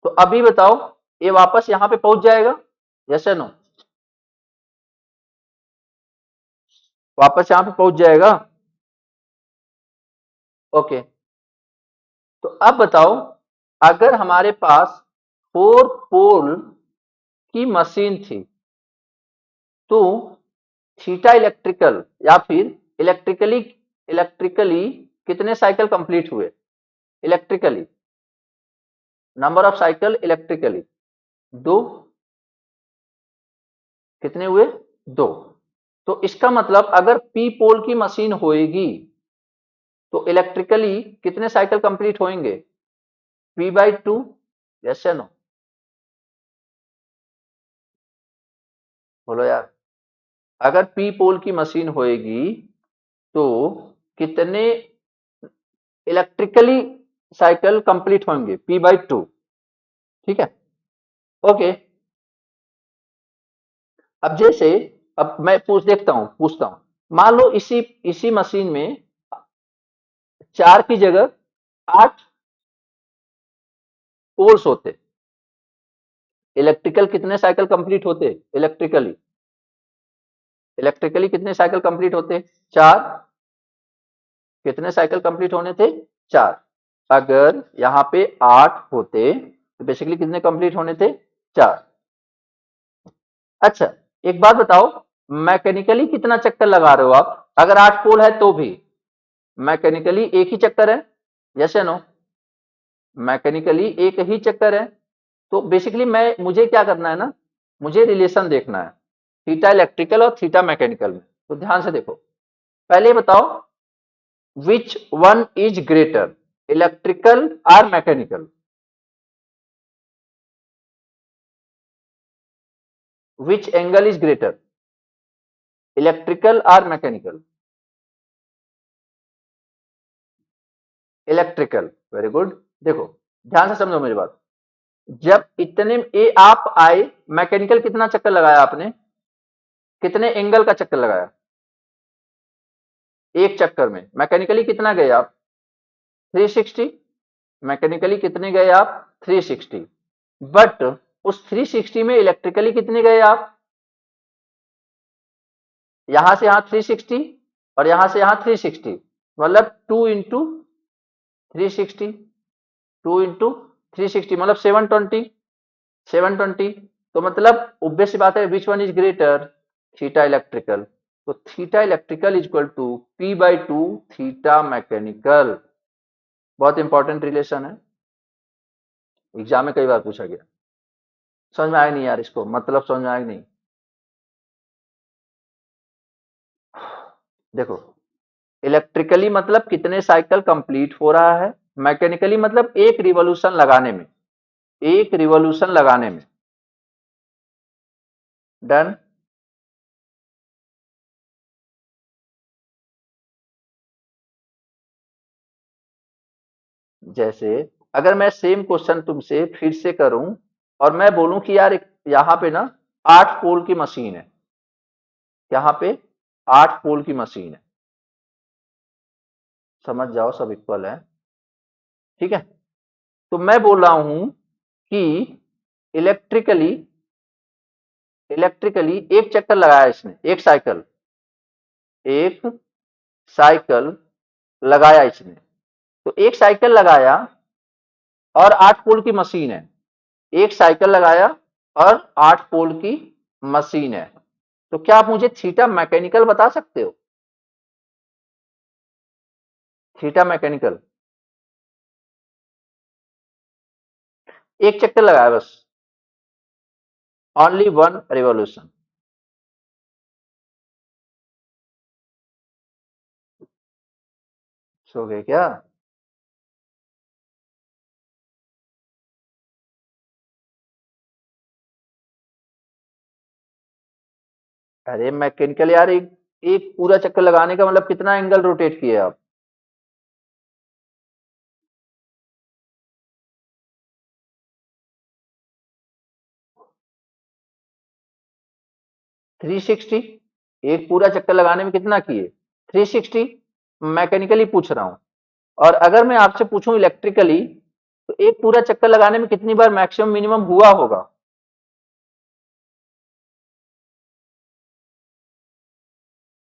तो अभी बताओ, ये वापस यहां पे पहुंच जाएगा? यस या नो? वापस यहां पे पहुंच जाएगा? ओके। तो अब बताओ, अगर हमारे पास 4 पोल की मशीन थी, तो थीटा इलेक्ट्रिकल या फिर इलेक्ट्रिकली इलेक्ट्रिकली कितने साइकिल कंप्लीट हुए? Electrically, number of cycle electrically, 2। कितने हुए? 2। तो इसका मतलब अगर पी पोल की मशीन होएगी तो इलेक्ट्रिकली कितने साइकिल कंप्लीट होंगे? P/2। यस या नो? बोलो यार। अगर पी पोल की मशीन होएगी तो कितने इलेक्ट्रिकली साइकिल कंप्लीट होंगे? P/2। ठीक है, ओके। अब जैसे, अब मैं पूछता हूं, मान लो इसी इसी मशीन में 4 की जगह 8 पोल्स होते, इलेक्ट्रिकल कितने साइकिल कंप्लीट होते? इलेक्ट्रिकली कितने साइकिल कंप्लीट होते? 4। कितने साइकिल कंप्लीट होने थे? 4। अगर यहाँ पे 8 होते तो बेसिकली कितने कंप्लीट होने थे? 4। अच्छा, एक बात बताओ, मैकेनिकली कितना चक्कर लगा रहे हो आप? अगर 8 पोल है तो भी मैकेनिकली एक ही चक्कर है? यस या नो? मैकेनिकली एक ही चक्कर है। तो बेसिकली मुझे क्या करना है ना, मुझे रिलेशन देखना है थीटा इलेक्ट्रिकल और थीटा मैकेनिकल में। तो ध्यान से देखो, पहले बताओ, which one is greater, electrical और mechanical? Which angle is greater, electrical और मैकेनिकल? इलेक्ट्रिकल। Very good. देखो, ध्यान से समझो मेरी बात। जब इतने ए आप आए, मैकेनिकल कितना चक्कर लगाया आपने? कितने एंगल का चक्कर लगाया? एक चक्कर में। मैकेनिकली कितना गए आप? 360। मैकेनिकली कितने गए आप? 360। बट उस 360 में इलेक्ट्रिकली कितने गए आप? यहां से यहां 360 और यहां से यहां 360, मतलब 2 इंटू 360, 2 इंटू 360 मतलब 720। 720। तो मतलब ऑब्वियस सी बात है, which one is greater? Theta electrical. तो theta electrical is equal to P/2 theta mechanical. बहुत इंपॉर्टेंट रिलेशन है, एग्जाम में कई बार पूछा गया। समझ में आया नहीं यार? इसको मतलब समझ में आया नहीं? देखो, इलेक्ट्रिकली मतलब कितने साइकिल कंप्लीट हो रहा है, मैकेनिकली मतलब एक रिवॉल्यूशन लगाने में, एक रिवॉल्यूशन लगाने में। डन। जैसे अगर मैं सेम क्वेश्चन तुमसे फिर से करूं और मैं बोलूं कि यार यहाँ पे ना 8 पोल की मशीन है, यहाँ पे 8 पोल की मशीन है, समझ जाओ सब इक्वल है। ठीक है, तो मैं बोल रहा हूं कि इलेक्ट्रिकली इलेक्ट्रिकली एक चक्कर लगाया इसने, एक साइकिल लगाया इसने। तो एक साइकिल लगाया और 8 पोल की मशीन है, एक साइकिल लगाया और 8 पोल की मशीन है। तो क्या आप मुझे थीटा मैकेनिकल बता सकते हो? थीटा मैकेनिकल, एक चक्कर लगाया बस, ओनली वन रिवॉल्यूशन। सो गए क्या? अरे मैकेनिकल यार, एक एक पूरा चक्कर लगाने का मतलब कितना एंगल रोटेट किए आप? 360। एक पूरा चक्कर लगाने में कितना किए? 360। मैकेनिकली पूछ रहा हूं। और अगर मैं आपसे पूछूं इलेक्ट्रिकली, तो एक पूरा चक्कर लगाने में कितनी बार मैक्सिमम मिनिमम हुआ होगा?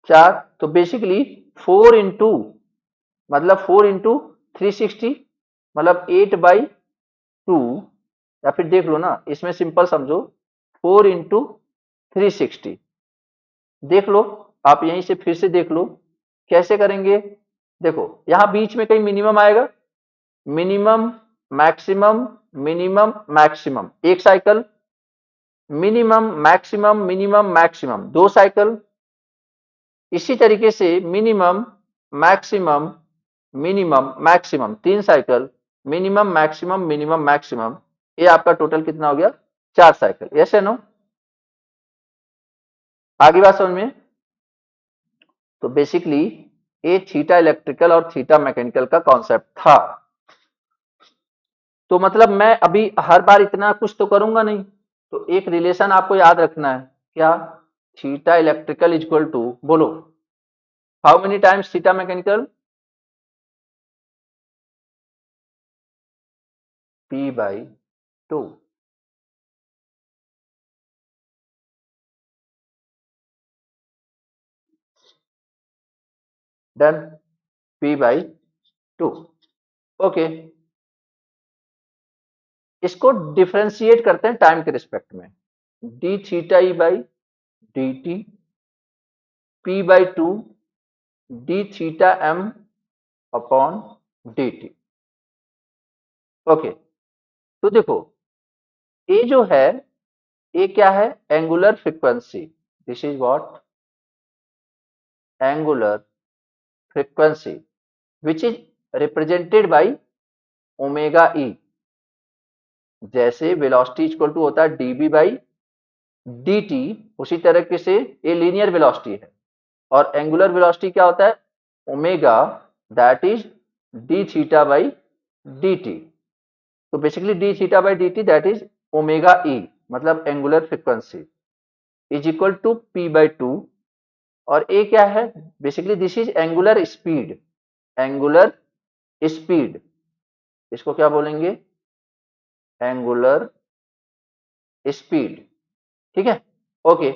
4। तो बेसिकली 4 इंटू, मतलब 4 इंटू 360, मतलब 8/2, या फिर देख लो ना, इसमें सिंपल समझो, 4 इंटू 360। देख लो, आप यहीं से फिर से देख लो कैसे करेंगे। देखो यहां बीच में कहीं मिनिमम आएगा, मिनिमम मैक्सिमम, मिनिमम मैक्सिमम एक साइकिल, मिनिमम मैक्सिमम दो साइकिल, इसी तरीके से मिनिमम मैक्सिमम, मिनिमम मैक्सिमम तीन साइकिल, मिनिमम मैक्सिमम, ये आपका टोटल कितना हो गया? 4 साइकिल। यस या नो? आगे बात समझ में? तो बेसिकली ये थीटा इलेक्ट्रिकल और थीटा मैकेनिकल का कॉन्सेप्ट था। तो मतलब मैं अभी हर बार इतना कुछ तो करूंगा नहीं, तो एक रिलेशन आपको याद रखना है, क्या? Theta electrical is equal to, बोलो, how many times theta mechanical? P/2। Done. P/2। Okay, इसको डिफरेंशिएट करते हैं टाइम के रिस्पेक्ट में। d θe/dt, P/2 d θm/dt। Okay, तो देखो ये जो है, ये क्या है? Angular frequency. This is what? Angular frequency which is represented by omega E. जैसे वेलोसिटी इक्वल टू होता है dB/dt, उसी तरीके से ये लीनियर वेलोसिटी है, और एंगुलर वेलोसिटी क्या होता है? Omega, that is D theta by D T. तो basically D theta by D T that is omega E, मतलब angular frequency is equal to P/2। और ए क्या है? Basically this is angular speed. Angular speed, इसको क्या बोलेंगे? Angular speed. ठीक है, ओके।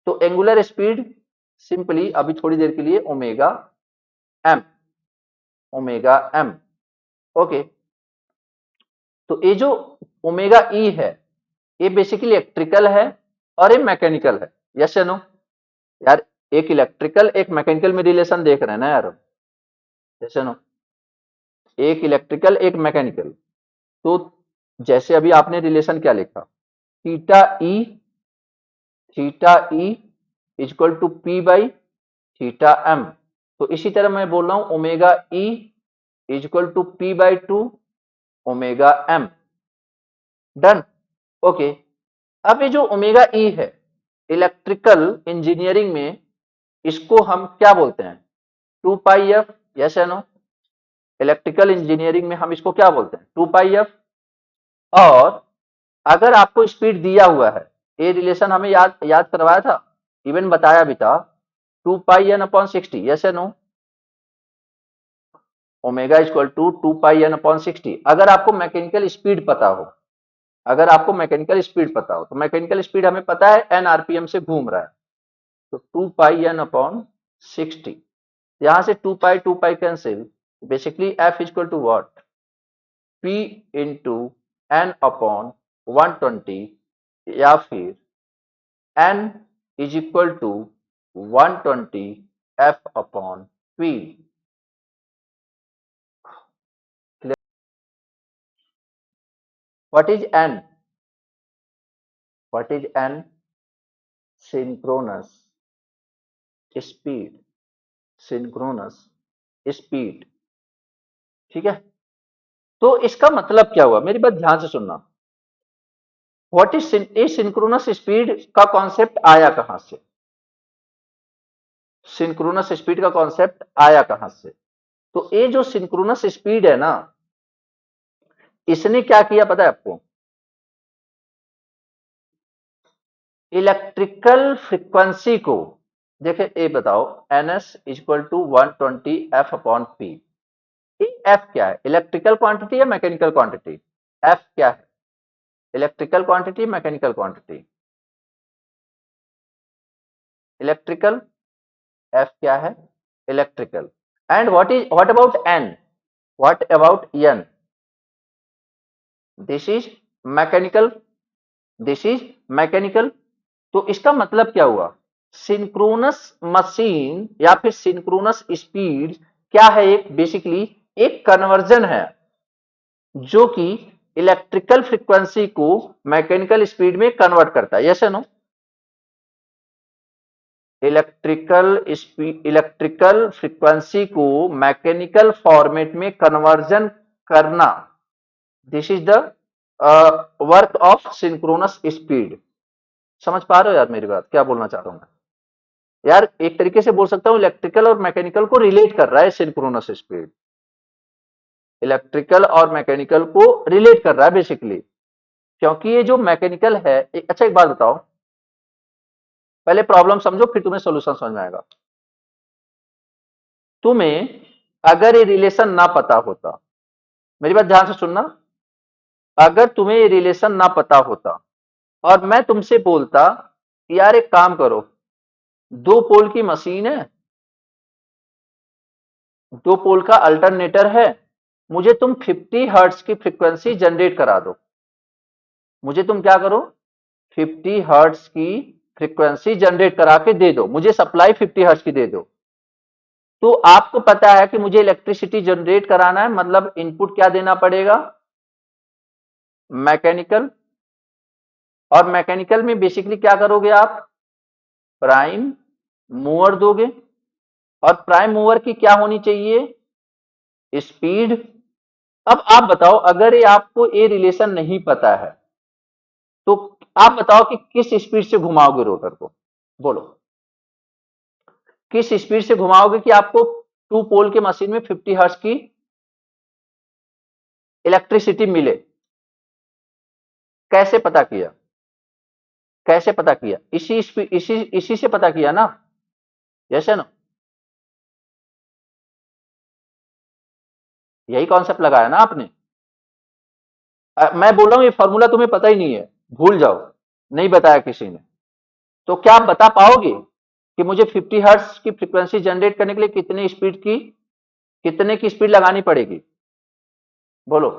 तो एंगुलर स्पीड सिंपली अभी थोड़ी देर के लिए omega M, omega M. Okay, तो ये जो ओमेगा ई है, ये बेसिकली इलेक्ट्रिकल है और ये मैकेनिकल है। यस या नो? यार एक इलेक्ट्रिकल एक मैकेनिकल में रिलेशन देख रहे हैं ना यार? यस या नो? एक इलेक्ट्रिकल एक मैकेनिकल। तो जैसे अभी आपने रिलेशन क्या लिखा? Theta E, theta E equal to P/θm। तो इसी तरह मैं बोल रहा हूं omega E equal to P/2 omega M. Done. Okay, अब ये जो ओमेगा ई है, इलेक्ट्रिकल इंजीनियरिंग में इसको हम क्या बोलते हैं? 2πf। यस या नो? इलेक्ट्रिकल इंजीनियरिंग में हम इसको क्या बोलते हैं? 2πf। और अगर आपको स्पीड दिया हुआ है, ये रिलेशन हमें याद याद करवाया था, इवन बताया भी था, 2πn/60। यस या no? Omega equal to 2πn/60। अगर आपको मैकेनिकल स्पीड पता हो, अगर आपको मैकेनिकल स्पीड पता हो, तो मैकेनिकल स्पीड हमें पता है n आरपीएम से घूम रहा है, तो 2πn/60। यहां से 2π cancel, basically f equal to what? p into n/120, या फिर n is equal to 120 f/p। What is n? What is n? Synchronous speed, synchronous speed. ठीक है, तो इसका मतलब क्या हुआ? मेरी बात ध्यान से सुनना। What is a synchronous speed का कॉन्सेप्ट आया कहां से? सिंक्रोनस स्पीड का कॉन्सेप्ट आया कहां से? तो ये जो सिंक्रोनस स्पीड है ना, इसने क्या किया पता है आपको? इलेक्ट्रिकल फ्रीक्वेंसी को, देखे ये बताओ, N S equal to 120 f/p। F क्या है, इलेक्ट्रिकल क्वांटिटी या मैकेनिकल क्वांटिटी? एफ क्या है, electrical quantity mechanical quantity? Electrical. F क्या है, electrical. And what about N, what about N? This is mechanical, this is mechanical. तो इसका मतलब क्या हुआ, सिंक्रोनस मशीन या फिर सिंक्रोनस स्पीड क्या है, एक बेसिकली एक कन्वर्जन है जो कि इलेक्ट्रिकल फ्रीक्वेंसी को मैकेनिकल स्पीड में कन्वर्ट करता है। यस या नो? इलेक्ट्रिकल फ्रीक्वेंसी को मैकेनिकल फॉर्मेट में कन्वर्जन करना, this is the work of synchronous speed. समझ पा रहे हो यार मेरी बात, क्या बोलना चाह रहा हूं मैं? यार एक तरीके से बोल सकता हूं इलेक्ट्रिकल और मैकेनिकल को रिलेट कर रहा है सिंक्रोनस स्पीड, इलेक्ट्रिकल और मैकेनिकल को रिलेट कर रहा है बेसिकली। क्योंकि ये जो मैकेनिकल है अच्छा एक बात बताओ, पहले प्रॉब्लम समझो फिर तुम्हें सॉल्यूशन समझ में आएगा। तुम्हें अगर ये रिलेशन ना पता होता, मेरी बात ध्यान से सुनना, अगर तुम्हें ये रिलेशन ना पता होता और मैं तुमसे बोलता कि यार एक काम करो, दो पोल की मशीन है, दो पोल का अल्टरनेटर है, मुझे तुम 50 हर्ट्ज की फ्रीक्वेंसी जनरेट करा दो, मुझे तुम क्या करो, 50 हर्ट्ज की फ्रीक्वेंसी जनरेट करा के दे दो, मुझे सप्लाई 50 हर्ट्ज की दे दो। तो आपको पता है कि मुझे इलेक्ट्रिसिटी जनरेट कराना है, मतलब इनपुट क्या देना पड़ेगा, मैकेनिकल। और मैकेनिकल में बेसिकली क्या करोगे आप, प्राइम मूवर दोगे। और प्राइम मूवर की क्या होनी चाहिए, स्पीड। अब आप बताओ अगर ये आपको ये रिलेशन नहीं पता है तो आप बताओ कि किस स्पीड से घुमाओगे रोटर को, बोलो किस स्पीड से घुमाओगे कि आपको टू पोल के मशीन में 50 हर्ट्ज की इलेक्ट्रिसिटी मिले? कैसे पता किया, कैसे पता किया, इसी से पता किया ना? जैसे ना, यही कॉन्सेप्ट लगाया ना आपने। मैं बोल रहा हूं ये फॉर्मूला तुम्हें पता ही नहीं है, भूल जाओ, नहीं बताया किसी ने। तो क्या आप बता पाओगे कि मुझे 50 हर्ट्ज की फ्रीक्वेंसी जनरेट करने के लिए कितने की स्पीड लगानी पड़ेगी, बोलो?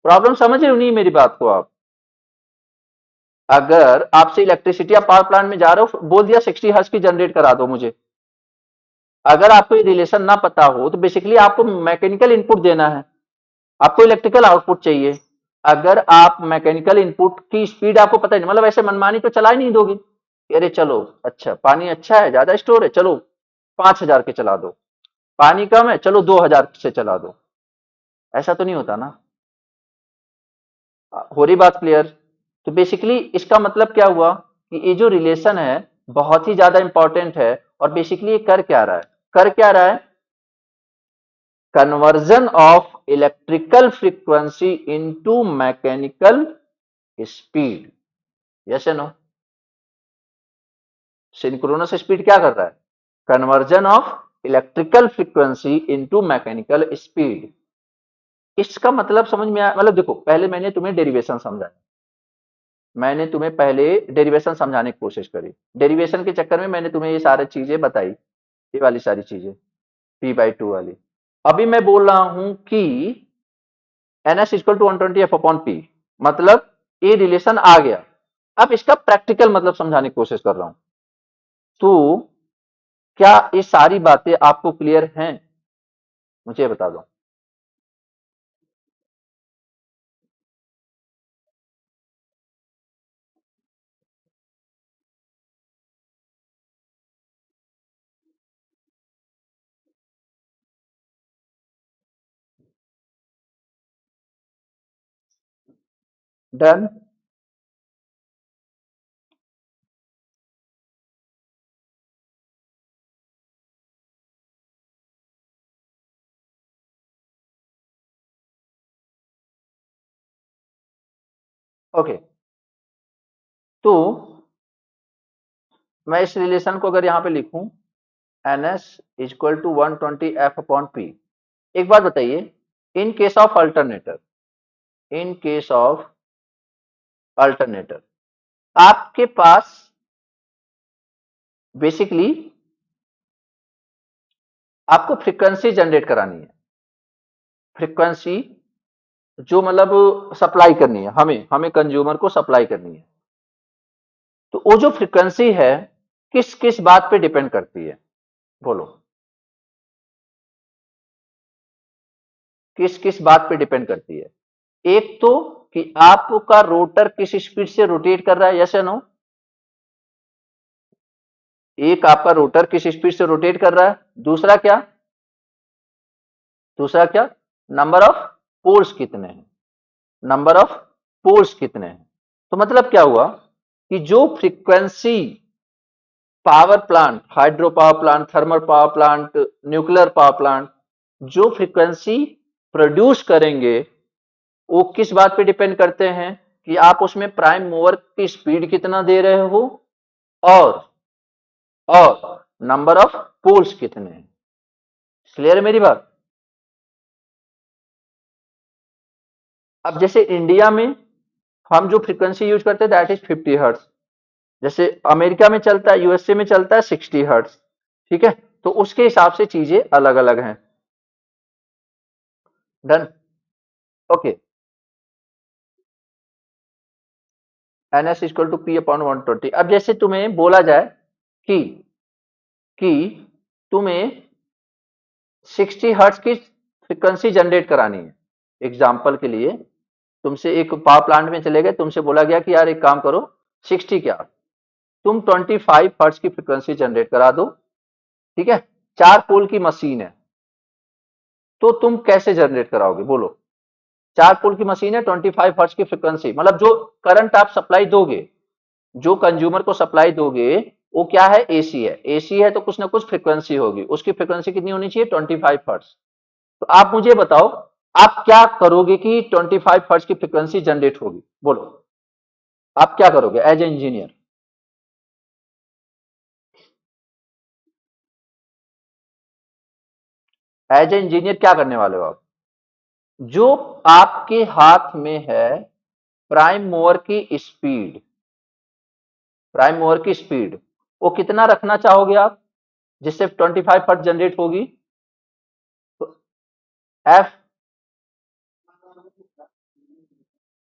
प्रॉब्लम समझ रहे हो नहीं मेरी बात को आप? अगर आपसे इलेक्ट्रिसिटी, आप पावर प्लांट में जा रहे हो, बोल दिया 60 हर्ट्ज की जनरेट करा दो मुझे, अगर आपको ये रिलेशन ना पता हो तो बेसिकली आपको मैकेनिकल इनपुट देना है, आपको इलेक्ट्रिकल आउटपुट चाहिए। अगर आप मैकेनिकल इनपुट की स्पीड आपको पता ही नहीं, मतलब ऐसे मनमानी तो चला ही नहीं दोगे कि अरे चलो अच्छा पानी अच्छा है, ज्यादा स्टोर है, चलो 5,000 के चला दो, पानी कम है, चलो 2,000 से चला दो। ऐसा तो नहीं होता ना। हो रही बात क्लियर? तो बेसिकली इसका मतलब क्या हुआ कि ये जो रिलेशन है बहुत ही ज्यादा इंपॉर्टेंट है। और बेसिकली ये कर क्या रहा है, कर क्या रहा है, conversion of electrical frequency into mechanical speed. Yes या नो? सिंक्रोनस स्पीड क्या कर रहा है, conversion of electrical frequency into mechanical speed. इसका मतलब समझ में आया? मतलब देखो पहले मैंने तुम्हें डेरिवेशन समझाया, मैंने तुम्हें पहले डेरिवेशन समझाने की कोशिश करी, डेरिवेशन के चक्कर में मैंने तुम्हें ये सारी चीजें बताई, ये वाली सारी चीजें P/2 वाली। अभी मैं बोल रहा हूं कि NS इक्वल टू 120F/P, मतलब ये रिलेशन आ गया। अब इसका प्रैक्टिकल मतलब समझाने की कोशिश कर रहा हूं। तो क्या ये सारी बातें आपको क्लियर हैं, मुझे बता दो। डन। ओके, तो मैं इस रिलेशन को अगर यहां पे लिखूं, N S equal to 120 f/p। एक बात बताइए, in case of alternator, in case of alternator आपके पास बेसिकली आपको फ्रीक्वेंसी जनरेट करानी है, फ्रीक्वेंसी जो मतलब सप्लाई करनी है, हमें हमें कंज्यूमर को सप्लाई करनी है। तो वो जो फ्रीक्वेंसी है किस किस बात पे डिपेंड करती है, बोलो किस किस बात पे डिपेंड करती है? एक तो कि आपका रोटर किस स्पीड से रोटेट कर रहा है, यस या नो? एक आपका रोटर किस स्पीड से रोटेट कर रहा है, दूसरा क्या, दूसरा क्या, नंबर ऑफ पोल्स कितने हैं, नंबर ऑफ पोल्स कितने हैं। तो मतलब क्या हुआ कि जो frequency power plant, hydro power plant, thermal power plant, nuclear power plant जो फ्रीक्वेंसी प्रोड्यूस करेंगे वो किस बात पे डिपेंड करते हैं कि आप उसमें प्राइम मूवर की स्पीड कितना दे रहे हो और नंबर ऑफ पोल्स कितने हैं। क्लियर है मेरी बात? अब जैसे इंडिया में हम जो फ्रीक्वेंसी यूज करते हैं दैट इज 50 हर्ट्ज, जैसे अमेरिका में चलता है, यूएसए में चलता है 60 हर्ट्ज। ठीक है, तो उसके हिसाब से चीजें अलग अलग हैं। Done, okay. N S equal to P/120। अब जैसे तुम्हें बोला जाए कि कि तुम्हें 60 हर्ट्ज की फ्रीक्वेंसी जनरेट करानी है, एग्जाम्पल के लिए तुमसे एक पावर प्लांट में चले गए, तुमसे बोला गया कि यार एक काम करो, 60 क्या, तुम 25 हर्ट्ज की फ्रीक्वेंसी जनरेट करा दो। ठीक है, 4 पोल की मशीन है, तो तुम कैसे जनरेट कराओगे बोलो? 4 पोल की मशीन है, 25 हर्ट्ज की फ्रीक्वेंसी, मतलब जो करंट आप सप्लाई दोगे, जो कंज्यूमर को सप्लाई दोगे वो क्या है, एसी है, एसी है तो कुछ ना कुछ फ्रीक्वेंसी होगी, उसकी फ्रीक्वेंसी कितनी होनी चाहिए, 25 हर्ट्ज। तो आप मुझे बताओ आप क्या करोगे कि 25 हर्ट्ज की फ्रीक्वेंसी जनरेट होगी, बोलो आप क्या करोगे as a engineer? As a engineer क्या करने वाले हो आप? जो आपके हाथ में है प्राइम मूवर की स्पीड, प्राइम मूवर की स्पीड वो कितना रखना चाहोगे आप जिससे 25 हर्ट्ज जनरेट होगी? तो F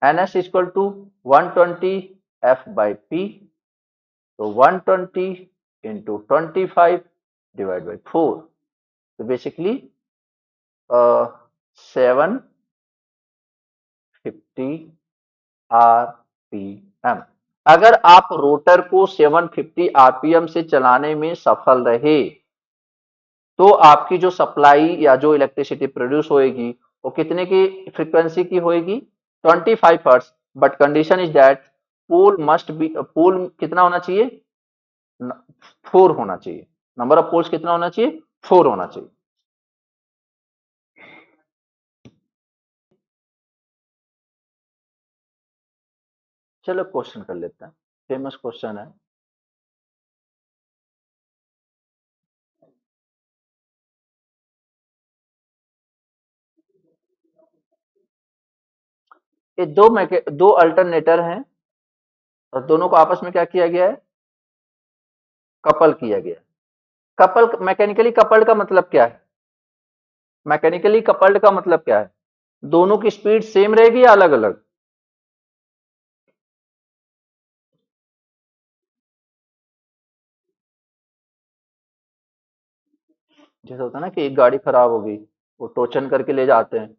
N S equal to 120 f/p, तो 120 × 25 डिवाइड बाई 4, तो बेसिकली 750 rpm। अगर आप रोटर को 750 rpm से चलाने में सफल रहे तो आपकी जो सप्लाई या जो इलेक्ट्रिसिटी प्रोड्यूस होएगी वो कितने की फ्रीक्वेंसी की होएगी, 25 hertz. But condition is that pole must be, pole कितना होना चाहिए, 4 होना चाहिए, नंबर ऑफ पोल्स कितना होना चाहिए, 4 होना चाहिए। चलो क्वेश्चन कर लेते हैं, फेमस क्वेश्चन है। ये दो अल्टरनेटर हैं और दोनों को आपस में क्या किया गया है, कपल किया गया। कपल, मैकेनिकली कपल्ड का मतलब क्या है, मैकेनिकली कपल्ड का मतलब क्या है, दोनों की स्पीड सेम रहेगी या अलग अलग? जैसे होता है ना कि एक गाड़ी खराब हो गई, वो टोचन करके ले जाते हैं,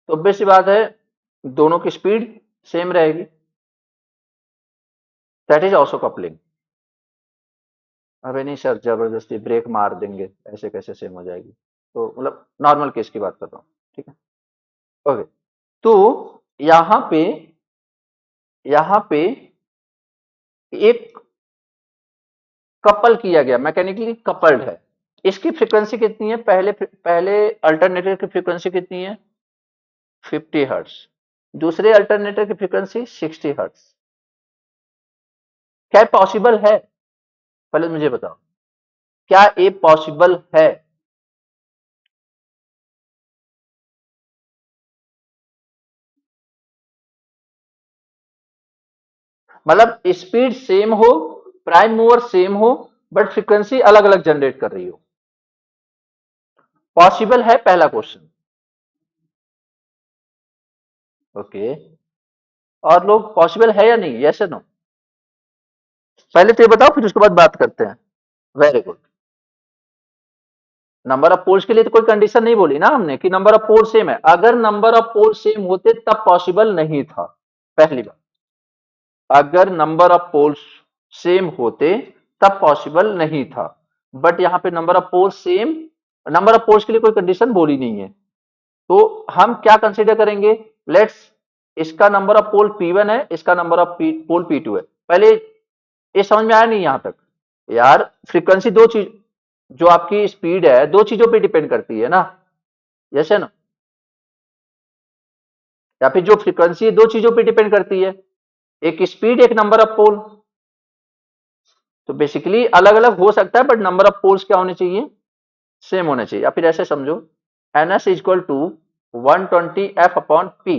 तो obvious सी बात है दोनों की स्पीड सेम रहेगी, दैट इज ऑल्सो कपलिंग। अबे नहीं सर जबरदस्ती ब्रेक मार देंगे ऐसे कैसे सेम हो जाएगी, तो मतलब नॉर्मल केस की बात कर रहा हूँ। ठीक है, ओके। तो यहाँ पे यहाँ पे एक कपल किया गया, मैकेनिकली कपल्ड है, इसकी फ्रीक्वेंसी कितनी है, पहले पहले अल्टरनेटर की फ्रीक्वेंसी कितनी है, 50 हर्ट्ज, दूसरे अल्टरनेटर की फ्रीक्वेंसी 60 हर्ट्ज। क्या पॉसिबल है, पहले मुझे बताओ क्या ये पॉसिबल है? मतलब स्पीड सेम हो, प्राइम मूवर सेम हो, बट फ्रीक्वेंसी अलग अलग जनरेट कर रही हो, पॉसिबल है? पहला क्वेश्चन। ओके, और लोग पॉसिबल है या नहीं, यस या नो? पहले तो ये बताओ, फिर उसके बाद बात करते हैं। Very good. Number of poles के लिए तो कोई कंडीशन नहीं बोली ना हमने कि नंबर ऑफ पोल सेम है। अगर नंबर ऑफ पोल सेम होते तब पॉसिबल नहीं था, पहली बात। अगर नंबर ऑफ पोल्स सेम होते तब पॉसिबल नहीं था, बट यहां पे number of poles same, number of poles के लिए कोई कंडीशन बोली नहीं है, तो हम क्या कंसीडर करेंगे? लेट्स, इसका नंबर ऑफ पोल P1 है, इसका नंबर ऑफ पोल P2 है। पहले ये समझ में आया नहीं यहां तक? यार फ्रीक्वेंसी दो चीज, जो आपकी स्पीड है दो चीजों पे डिपेंड करती है ना, यस है ना? या फिर जो फ्रीक्वेंसी है दो चीजों पे डिपेंड करती है, एक स्पीड, एक नंबर ऑफ पोल। तो बेसिकली अलग अलग हो सकता है, बट नंबर ऑफ पोल्स क्या होने चाहिए? सेम होने चाहिए। या फिर ऐसे समझो, ns equal to 120 f upon P.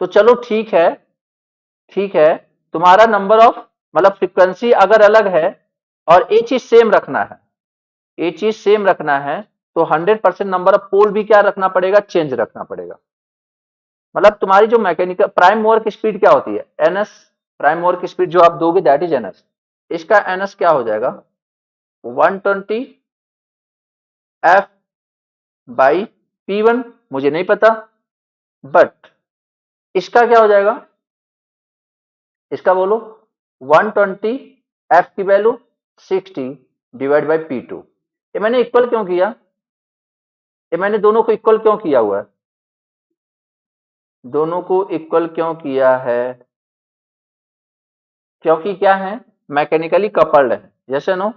तो चलो ठीक है, ठीक है, तुम्हारा नंबर ऑफ, मतलब फ्रीक्वेंसी अगर अलग है और ये चीज सेम रखना है, ये चीज सेम रखना है, तो 100% नंबर ऑफ पोल भी क्या रखना पड़ेगा? चेंज रखना पड़ेगा। मतलब तुम्हारी जो मैकेनिकल प्राइम मूवर की स्पीड क्या होती है? एनएस। प्राइम मूवर की स्पीड जो आप दोगे दैट इज एनएस। इसका एनएस क्या हो जाएगा? 120 f बाई P1, मुझे नहीं पता, बट इसका क्या हो जाएगा? इसका बोलो। 120 f की वैल्यू 60 डिवाइड बाई P2। ये मैंने इक्वल क्यों किया? ये मैंने दोनों को इक्वल क्यों किया हुआ है? दोनों को इक्वल क्यों किया है? क्योंकि क्या है? मैकेनिकली कपल्ड है, यस या नो?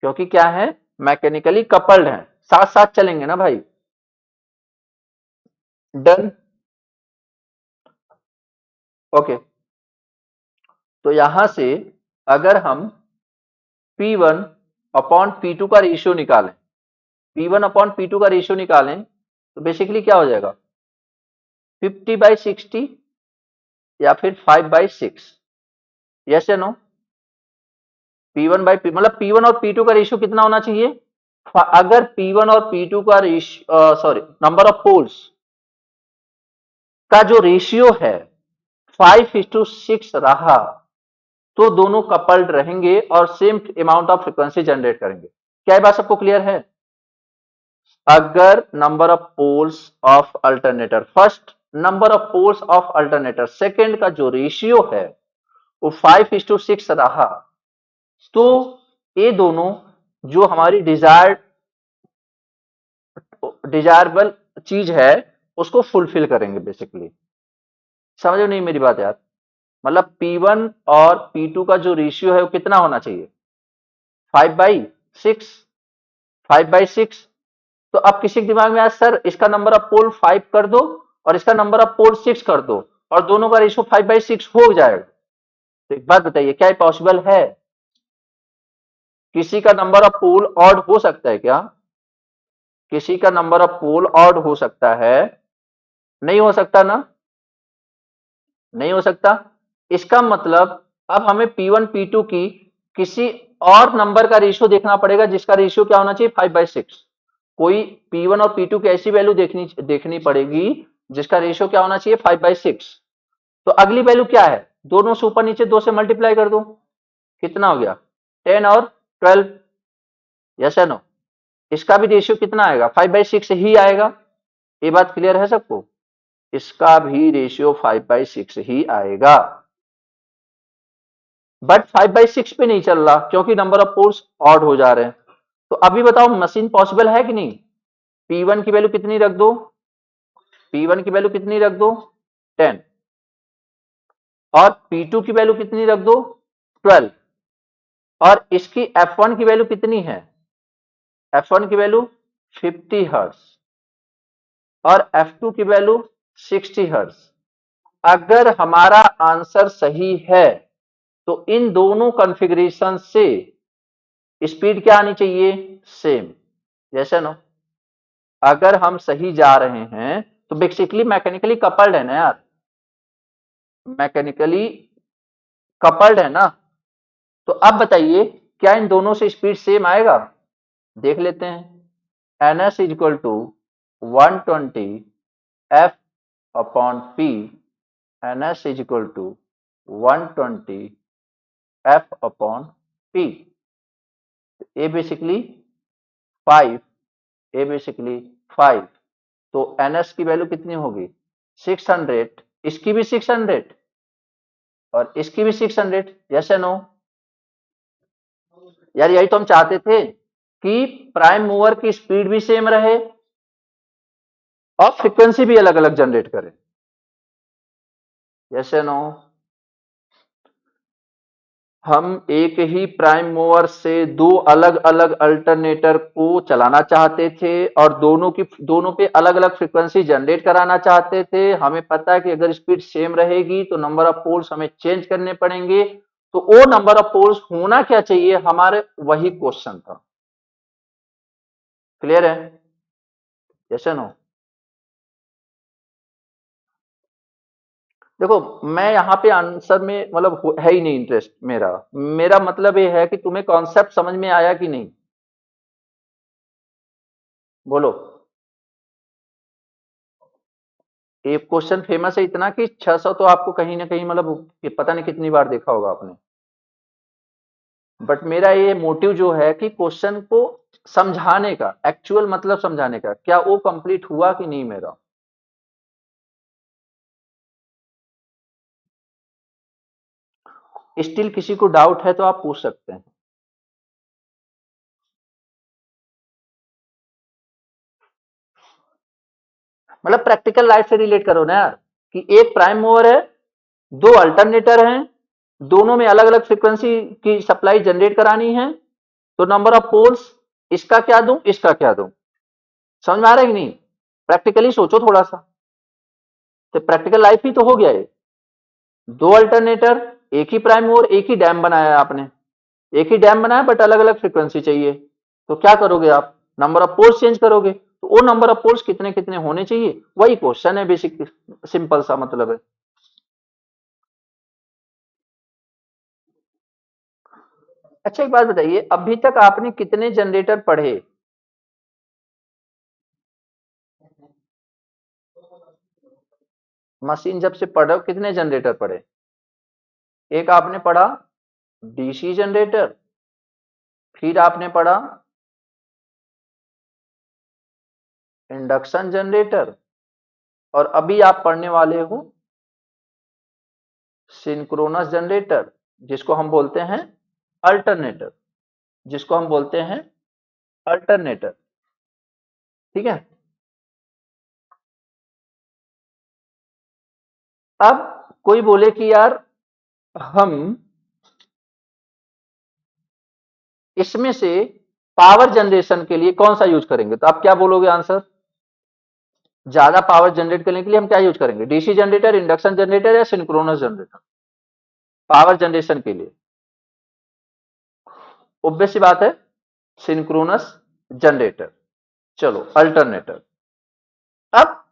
क्योंकि क्या है? मैकेनिकली कपल्ड है। साथ साथ चलेंगे ना भाई। डन। ओके, तो यहां से अगर हम P1 अपॉन P2 का रेशियो निकालें, P1 अपॉन P2 का रेशियो निकालें, तो बेसिकली क्या हो जाएगा? 50/60 या फिर 5/6, यस या नो? P1 बाई पी, मतलब P1 और P2 का रेशियो कितना होना चाहिए? अगर P1 और P2 का ratio, sorry, number of poles का जो रेशियो है 5:6 रहा, तो दोनों कपल्ड रहेंगे और same amount of frequency generate करेंगे। क्या ये बात सबको क्लियर है? अगर number of poles of alternator, first number of poles of alternator, second का जो रेशियो है वो 5:6 रहा, तो ये दोनों जो हमारी डिजायरेबल चीज है उसको फुलफिल करेंगे बेसिकली। समझो नहीं मेरी बात यार? मतलब P1 और P2 का जो रेशियो है वो कितना होना चाहिए? 5/6, 5/6। तो अब किसी के दिमाग में आया सर इसका नंबर ऑफ पोल 5 कर दो और इसका नंबर ऑफ पोल 6 कर दो और दोनों का रेशियो 5/6 हो जाएगा। तो एक बात बताइए, क्या ये पॉसिबल है? किसी का नंबर ऑफ पोल ऑड हो सकता है क्या? किसी का नंबर ऑफ पोल ऑड हो सकता है? नहीं हो सकता ना? नहीं हो सकता। इसका मतलब अब हमें P1 P2 की किसी और नंबर का रेशियो देखना पड़ेगा जिसका रेशियो क्या होना चाहिए? 5/6। कोई P1 और P2 की ऐसी वैल्यू देखनी देखनी पड़ेगी जिसका रेशियो क्या होना चाहिए? 5/6। तो अगली वैल्यू क्या है? दोनों से ऊपर नीचे 2 से मल्टीप्लाई कर दो, कितना हो गया? 10 और 12, यस या नो? इसका भी रेशियो कितना आएगा? 5/6 ही आएगा। ये बात क्लियर है सबको? इसका भी रेशियो 5/6 ही आएगा, बट 5/6 पे नहीं चल रहा क्योंकि नंबर ऑफ पोल्स ऑड हो जा रहे हैं। तो अभी बताओ मशीन पॉसिबल है कि नहीं? P1 की वैल्यू कितनी रख दो? P1 की वैल्यू कितनी रख दो? 10। और P2 की वैल्यू कितनी रख दो? 12। और इसकी F1 की वैल्यू कितनी है? F1 की वैल्यू 50 हर्ट्ज और F2 की वैल्यू 60 हर्ट्ज। अगर हमारा आंसर सही है तो इन दोनों कॉन्फ़िगरेशन से स्पीड क्या आनी चाहिए, सेम। जैसे नो, अगर हम सही जा रहे हैं तो बेसिकली मैकेनिकली कपल्ड है ना यार, मैकेनिकली कपल्ड है ना। तो अब बताइए क्या इन दोनों से स्पीड सेम आएगा, देख लेते हैं। N S is equal to 120 F upon P, N S is equal to 120 F upon P. Uh basically 5, uh basically 5, तो एन एस की वैल्यू कितनी होगी 600, इसकी भी 600 और इसकी भी 600, यस या नो। यार यही तो हम चाहते थे कि प्राइम मूवर की स्पीड भी सेम रहे और फ्रीक्वेंसी भी अलग अलग जनरेट करे, यस या नो। हम एक ही प्राइम मूवर से दो अलग अलग अल्टरनेटर को चलाना चाहते थे और दोनों पे अलग अलग फ्रीक्वेंसी जनरेट कराना चाहते थे। हमें पता है कि अगर स्पीड सेम रहेगी तो नंबर ऑफ पोल्स हमें चेंज करने पड़ेंगे, तो वो नंबर ऑफ पोल्स होना क्या चाहिए हमारे, वही क्वेश्चन था। क्लियर है, यस या नो। देखो मैं यहाँ पे आंसर में मतलब है ही नहीं इंटरेस्ट मेरा, मेरा मतलब ये है कि तुम्हें कॉन्सेप्ट समझ में आया कि नहीं, बोलो। एक क्वेश्चन फेमस है इतना कि 600 तो आपको कहीं ना कहीं मतलब ये पता नहीं कितनी बार देखा होगा आपने। बट मेरा ये मोटिव जो है कि क्वेश्चन को समझाने का, एक्चुअल मतलब समझाने का, क्या वो कंप्लीट हुआ कि नहीं मेरा। स्टिल किसी को डाउट है तो आप पूछ सकते हैं। मतलब प्रैक्टिकल लाइफ से रिलेट करो ना यार, कि एक प्राइम मूवर है, दो अल्टरनेटर हैं, दोनों में अलग अलग फ्रीक्वेंसी की सप्लाई जनरेट करानी है, तो नंबर ऑफ पोल्स इसका क्या दूं इसका क्या दूं, समझ में आ रहा है कि नहीं। प्रैक्टिकली सोचो थोड़ा सा, तो प्रैक्टिकल लाइफ ही तो हो गया ये। दो अल्टरनेटर, एक ही प्राइम मूवर, एक ही डैम बनाया है आपने, एक ही डैम बनाया बट अलग अलग फ्रीक्वेंसी चाहिए, तो क्या करोगे आप, नंबर ऑफ पोल्स चेंज करोगे, तो वो नंबर ऑफ पोल्स कितने कितने होने चाहिए, वही क्वेश्चन है, बेसिक सिंपल सा मतलब है। अच्छा एक बात बताइए, अभी तक आपने कितने जनरेटर पढ़े, मशीन जब से पढ़े हो कितने जनरेटर पढ़े। एक आपने पढ़ा डीसी जनरेटर, फिर आपने पढ़ा इंडक्शन जनरेटर, और अभी आप पढ़ने वाले हो सिंक्रोनस जनरेटर, जिसको हम बोलते हैं अल्टरनेटर, जिसको हम बोलते हैं अल्टरनेटर, ठीक है। अब कोई बोले कि यार हम इसमें से पावर जनरेशन के लिए कौन सा यूज करेंगे, तो आप क्या बोलोगे आंसर, ज्यादा पावर जनरेट करने के लिए हम क्या यूज करेंगे, डीसी जनरेटर, इंडक्शन जनरेटर या सिंक्रोनस जनरेटर, पावर जनरेशन के लिए। ऑब्वियस सी बात है सिंक्रोनस जनरेटर। चलो अल्टरनेटर। अब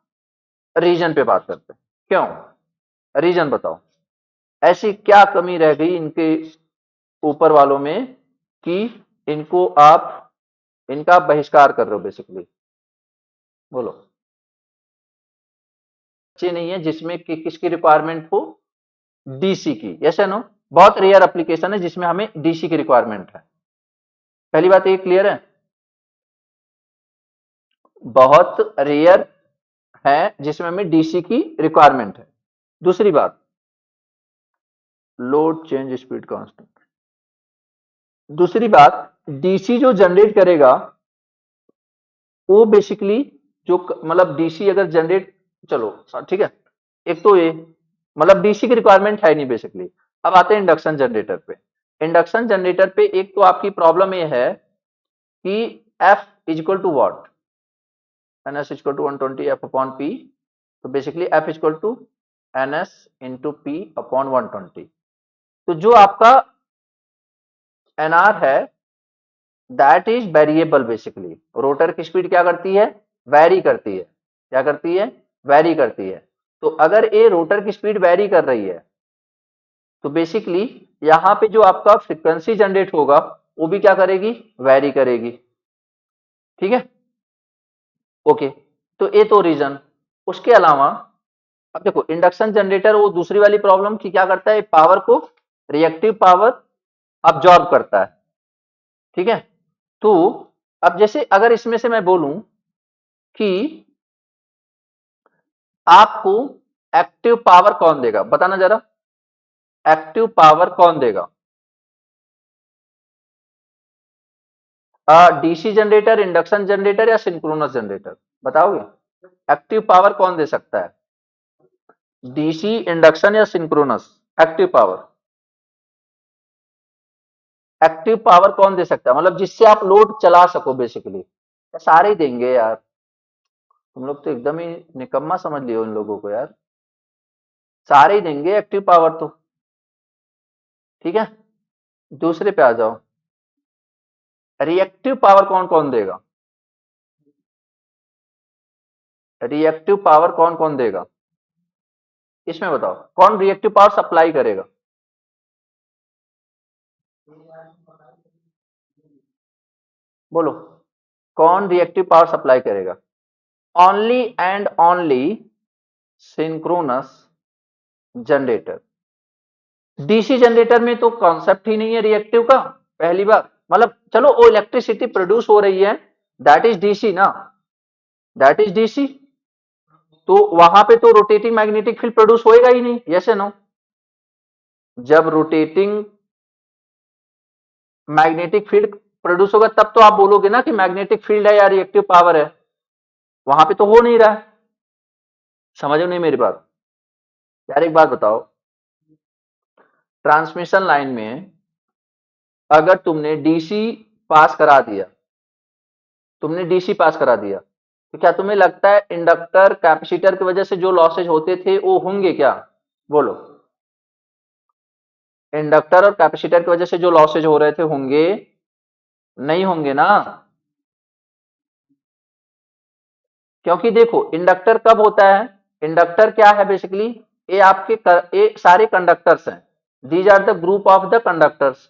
रीजन पे बात करते हैं, क्यों, रीजन बताओ, ऐसी क्या कमी रह गई इनके ऊपर वालों में कि इनको आप इनका बहिष्कार कर रहे हो बेसिकली, बोलो। अच्छी नहीं है जिसमें कि किसकी रिक्वायरमेंट हो, डीसी की, यस या नो। बहुत रेयर एप्लीकेशन है जिसमें हमें डीसी की रिक्वायरमेंट है, पहली बात ये क्लियर है, बहुत रेयर है जिसमें हमें डीसी की रिक्वायरमेंट है। दूसरी बात, लोड चेंज स्पीड कांस्टेंट। दूसरी बात, डीसी जो जनरेट करेगा वो बेसिकली जो मतलब डीसी अगर जनरेट, चलो ठीक है, एक तो ये मतलब डीसी की रिक्वायरमेंट है नहीं बेसिकली। अब आते हैं इंडक्शन जनरेटर पे। इंडक्शन जनरेटर पे एक तो आपकी प्रॉब्लम ये है कि F is equal to what, N S is equal to 120 F upon P, तो basically F is equal to N S into P upon 120। तो जो आपका एनआर है that is variable basically. Rotor की स्पीड क्या करती है, वैरी करती है। क्या करती है, वैरी करती है। तो अगर ये रोटर की स्पीड वैरी कर रही है तो बेसिकली यहां पे जो आपका फ्रीक्वेंसी जनरेट होगा वो भी क्या करेगी, वैरी करेगी। ठीक है, ओके। तो ये तो रीजन। उसके अलावा अब देखो इंडक्शन जनरेटर वो दूसरी वाली प्रॉब्लम की क्या करता है, पावर को, रिएक्टिव पावर अब्जॉर्ब करता है। ठीक है, तो अब जैसे अगर इसमें से मैं बोलूं कि आपको एक्टिव पावर कौन देगा, बताना जरा, एक्टिव पावर कौन देगा? डीसी जनरेटर, इंडक्शन जनरेटर या सिंक्रोनस जनरेटर, बताओगे? एक्टिव पावर कौन दे सकता है, डीसी, इंडक्शन या synchronous? Active power, active power कौन दे सकता है, मतलब जिससे आप लोड चला सको बेसिकली? सारे ही देंगे यार, तुम लोग तो एकदम ही निकम्मा समझ लियो इन लोगों को यार, सारे ही देंगे एक्टिव पावर तो। ठीक है, दूसरे पे आ जाओ, रिएक्टिव पावर कौन कौन देगा? रिएक्टिव पावर कौन कौन देगा इसमें बताओ, कौन रिएक्टिव पावर सप्लाई करेगा? बोलो, कौन रिएक्टिव पावर सप्लाई करेगा? Only and only synchronous generator. DC generator में तो कॉन्सेप्ट ही नहीं है रिएक्टिव का, पहली बार। मतलब चलो वो इलेक्ट्रिसिटी प्रोड्यूस हो रही है, दैट इज डीसी ना, दैट इज डीसी। तो वहां पे तो रोटेटिंग मैग्नेटिक फील्ड प्रोड्यूस होएगा ही नहीं, यस नो? जब रोटेटिंग मैग्नेटिक फील्ड प्रोड्यूस होगा तब तो आप बोलोगे ना कि मैग्नेटिक फील्ड है या रिएक्टिव पावर है, वहां पे तो हो नहीं रहा है। समझो नहीं मेरी बात? यार एक बात बताओ, ट्रांसमिशन लाइन में अगर तुमने डीसी पास करा दिया, तुमने डीसी पास करा दिया, तो क्या तुम्हें लगता है इंडक्टर कैपेसिटर की वजह से जो लॉसेज होते थे वो होंगे क्या? बोलो, इंडक्टर और कैपेसिटर की वजह से जो लॉसेज हो रहे थे होंगे? नहीं होंगे ना, क्योंकि देखो इंडक्टर कब होता है, इंडक्टर क्या है बेसिकली, ये ये सारे कंडक्टर्स हैं, these are the group of the conductors.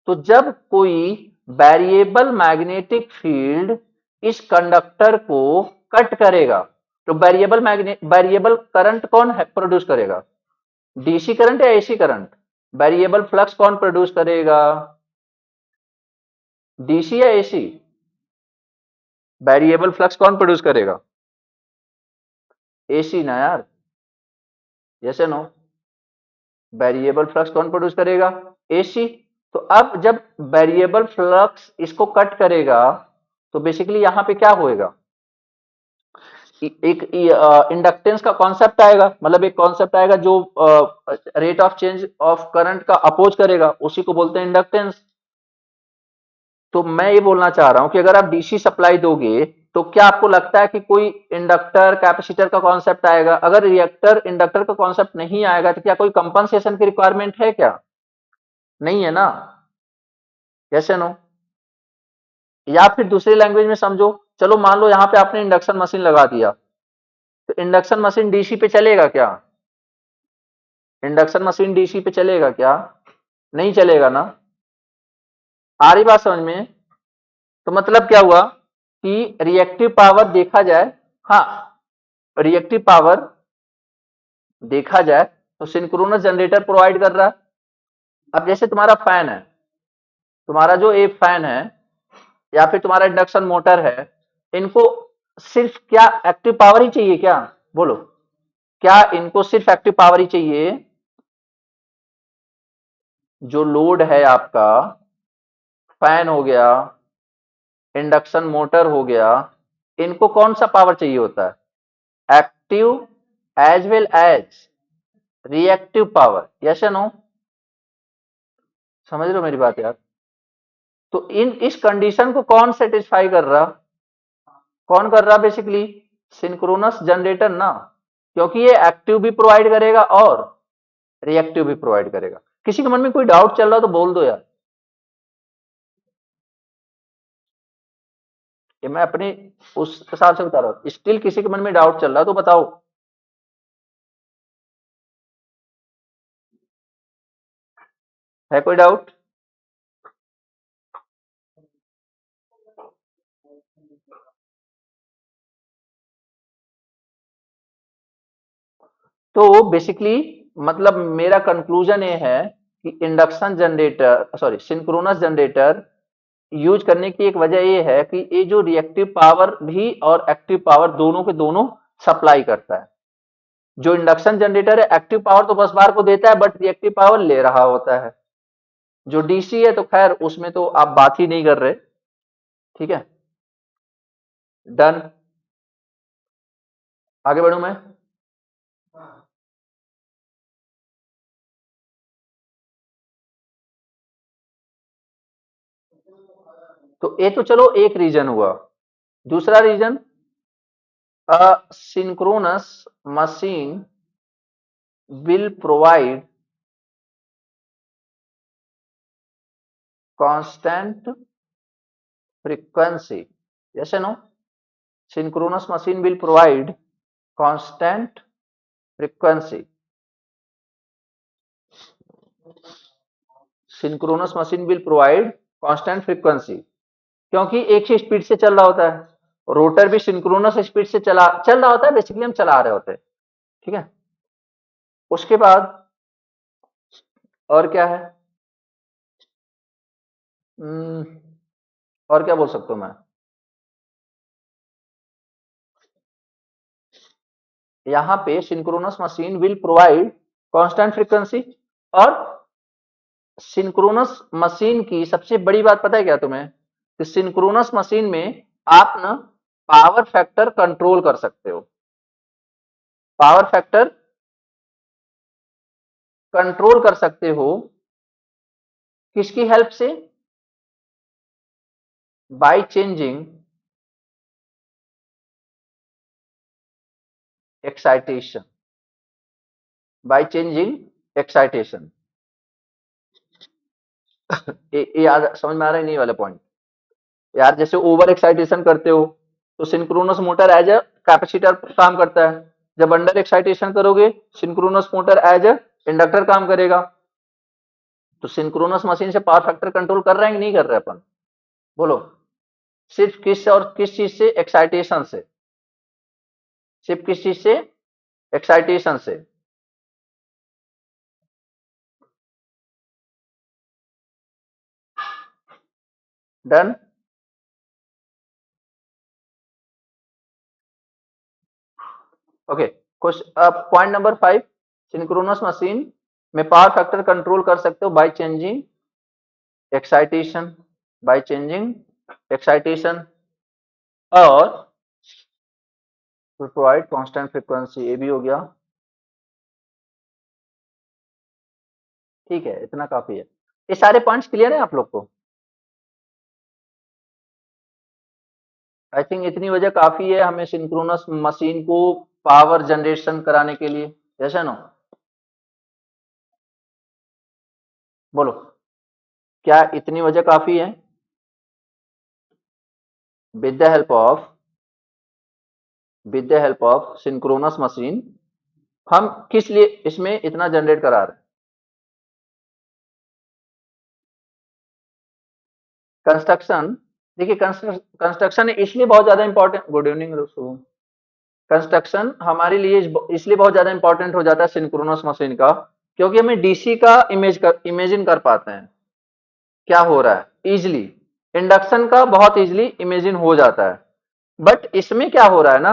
तो जब कोई वेरिएबल मैग्नेटिक फील्ड इस कंडक्टर को कट करेगा तो वेरिएबल करंट कौन है प्रोड्यूस करेगा, डीसी करंट या एसी करंट? वेरिएबल फ्लक्स कौन प्रोड्यूस करेगा, डीसी या एसी? वेरिएबल फ्लक्स कौन प्रोड्यूस करेगा, एसी ना यार, यस नो? वेरिएबल फ्लक्स कौन प्रोड्यूस करेगा, एसी। तो अब जब वेरिएबल फ्लक्स इसको कट करेगा तो बेसिकली यहां पे क्या होएगा, एक इंडक्टेंस का कॉन्सेप्ट आएगा, मतलब एक कॉन्सेप्ट आएगा जो rate of change of current का अपोज करेगा, उसी को बोलते हैं इंडक्टेंस। तो मैं ये बोलना चाह रहा हूं कि अगर आप डीसी सप्लाई दोगे तो क्या आपको लगता है कि कोई इंडक्टर कैपेसिटर का कॉन्सेप्ट आएगा? अगर रिएक्टर इंडक्टर का कॉन्सेप्ट नहीं आएगा तो क्या कोई कंपनसेशन की रिक्वायरमेंट है क्या? नहीं है ना, कैसे नो? या फिर दूसरी लैंग्वेज में समझो, चलो मान लो यहां पे आपने इंडक्शन मशीन लगा दिया, तो इंडक्शन मशीन डीसी पे चलेगा क्या? इंडक्शन मशीन डीसी पे चलेगा क्या? नहीं चलेगा ना। आ रही बात समझ में? तो मतलब क्या हुआ कि रिएक्टिव पावर देखा जाए, हाँ, रिएक्टिव पावर देखा जाए तो सिंक्रोनस जनरेटर प्रोवाइड कर रहा है। अब जैसे तुम्हारा फैन है, तुम्हारा जो एक फैन है या फिर तुम्हारा इंडक्शन मोटर है, इनको सिर्फ क्या एक्टिव पावर ही चाहिए क्या? बोलो, क्या इनको सिर्फ एक्टिव पावर ही चाहिए? जो लोड है आपका, फैन हो गया, इंडक्शन मोटर हो गया, इनको कौन सा पावर चाहिए होता है, active as well as reactive power, yes या नो? समझ रहे हो मेरी बात यार? तो इस कंडीशन को कौन सेटिस्फाई कर रहा, कौन कर रहा बेसिकली, सिंक्रोनस जनरेटर ना, क्योंकि ये एक्टिव भी प्रोवाइड करेगा और रिएक्टिव भी प्रोवाइड करेगा। किसी के मन में कोई डाउट चल रहा हो तो बोल दो यार। ये मैं अपने उस हिसाब से बता रहा हूँ, स्टिल किसी के मन में डाउट चल रहा है तो बताओ। है कोई डाउट? तो बेसिकली मतलब मेरा कंक्लूजन ये है कि induction generator, sorry synchronous generator use करने की एक वजह ये है कि ये जो रिएक्टिव पावर भी और एक्टिव पावर दोनों के दोनों सप्लाई करता है। जो इंडक्शन जनरेटर है एक्टिव पावर तो बस बार को देता है, बट रिएक्टिव पावर ले रहा होता है। जो डीसी है तो खैर उसमें तो आप बात ही नहीं कर रहे। ठीक है, डन। आगे बढ़ू मैं। तो ये तो चलो एक रीजन हुआ। दूसरा reason, a synchronous machine will provide constant frequency. Yes or no? Synchronous machine will provide constant frequency. Synchronous machine will provide constant frequency, क्योंकि एक ही स्पीड से चल रहा होता है। रोटर भी सिंक्रोनस स्पीड से चल रहा होता है, बेसिकली हम चला रहे होते हैं। ठीक है, उसके बाद और क्या है? हम्म, और क्या बोल सकता हूं मैं? यहाँ पे synchronous machine will provide constant frequency. और सिंक्रोनस मशीन की सबसे बड़ी बात पता है क्या तुम्हें? कि सिंक्रोनस मशीन में आप ना पावर फैक्टर कंट्रोल कर सकते हो। पावर फैक्टर कंट्रोल कर सकते हो किसकी हेल्प से? By changing excitation. By changing excitation. ये याद समझ में आ रहा है नहीं वाला पॉइंट? यार जैसे ओवर एक्साइटेशन करते हो तो synchronous motor as a capacitor काम करता है। जब अंडर एक्साइटेशन करोगे synchronous motor as a inductor काम करेगा। तो सिंक्रोनस मशीन से पावर फैक्टर कंट्रोल कर रहे हैं कि नहीं कर रहे अपन? बोलो। सिर्फ किस और किस चीज से? एक्साइटेशन से। सिर्फ किस चीज से? एक्साइटेशन से। Done. Okay, point number 5, synchronous machine में पावर फैक्टर कंट्रोल कर सकते हो by changing excitation. By changing excitation और प्रोवाइड कांस्टेंट फ्रीक्वेंसी, ये भी हो गया। ठीक है, इतना काफी है। ये सारे पॉइंट्स क्लियर है आप लोग को? आई थिंक इतनी वजह काफी है हमें सिंक्रोनस मशीन को पावर जनरेशन कराने के लिए। जैसे ना, बोलो, क्या इतनी वजह काफी है? With the help of synchronous machine हम किस लिए इसमें इतना जनरेट करा रहे हैं? कंस्ट्रक्शन, देखिए कंस्ट्रक्शन इसलिए बहुत ज्यादा इंपॉर्टेंट, गुड इवनिंग दोस्तों। कंस्ट्रक्शन हमारे लिए इसलिए बहुत ज्यादा इंपॉर्टेंट हो जाता है सिंक्रोनस मशीन का, क्योंकि हमें डीसी का इमेजिन कर पाते हैं क्या हो रहा है इजिली। इंडक्शन का बहुत इजिली इमेजिन हो जाता है, बट इसमें क्या हो रहा है ना,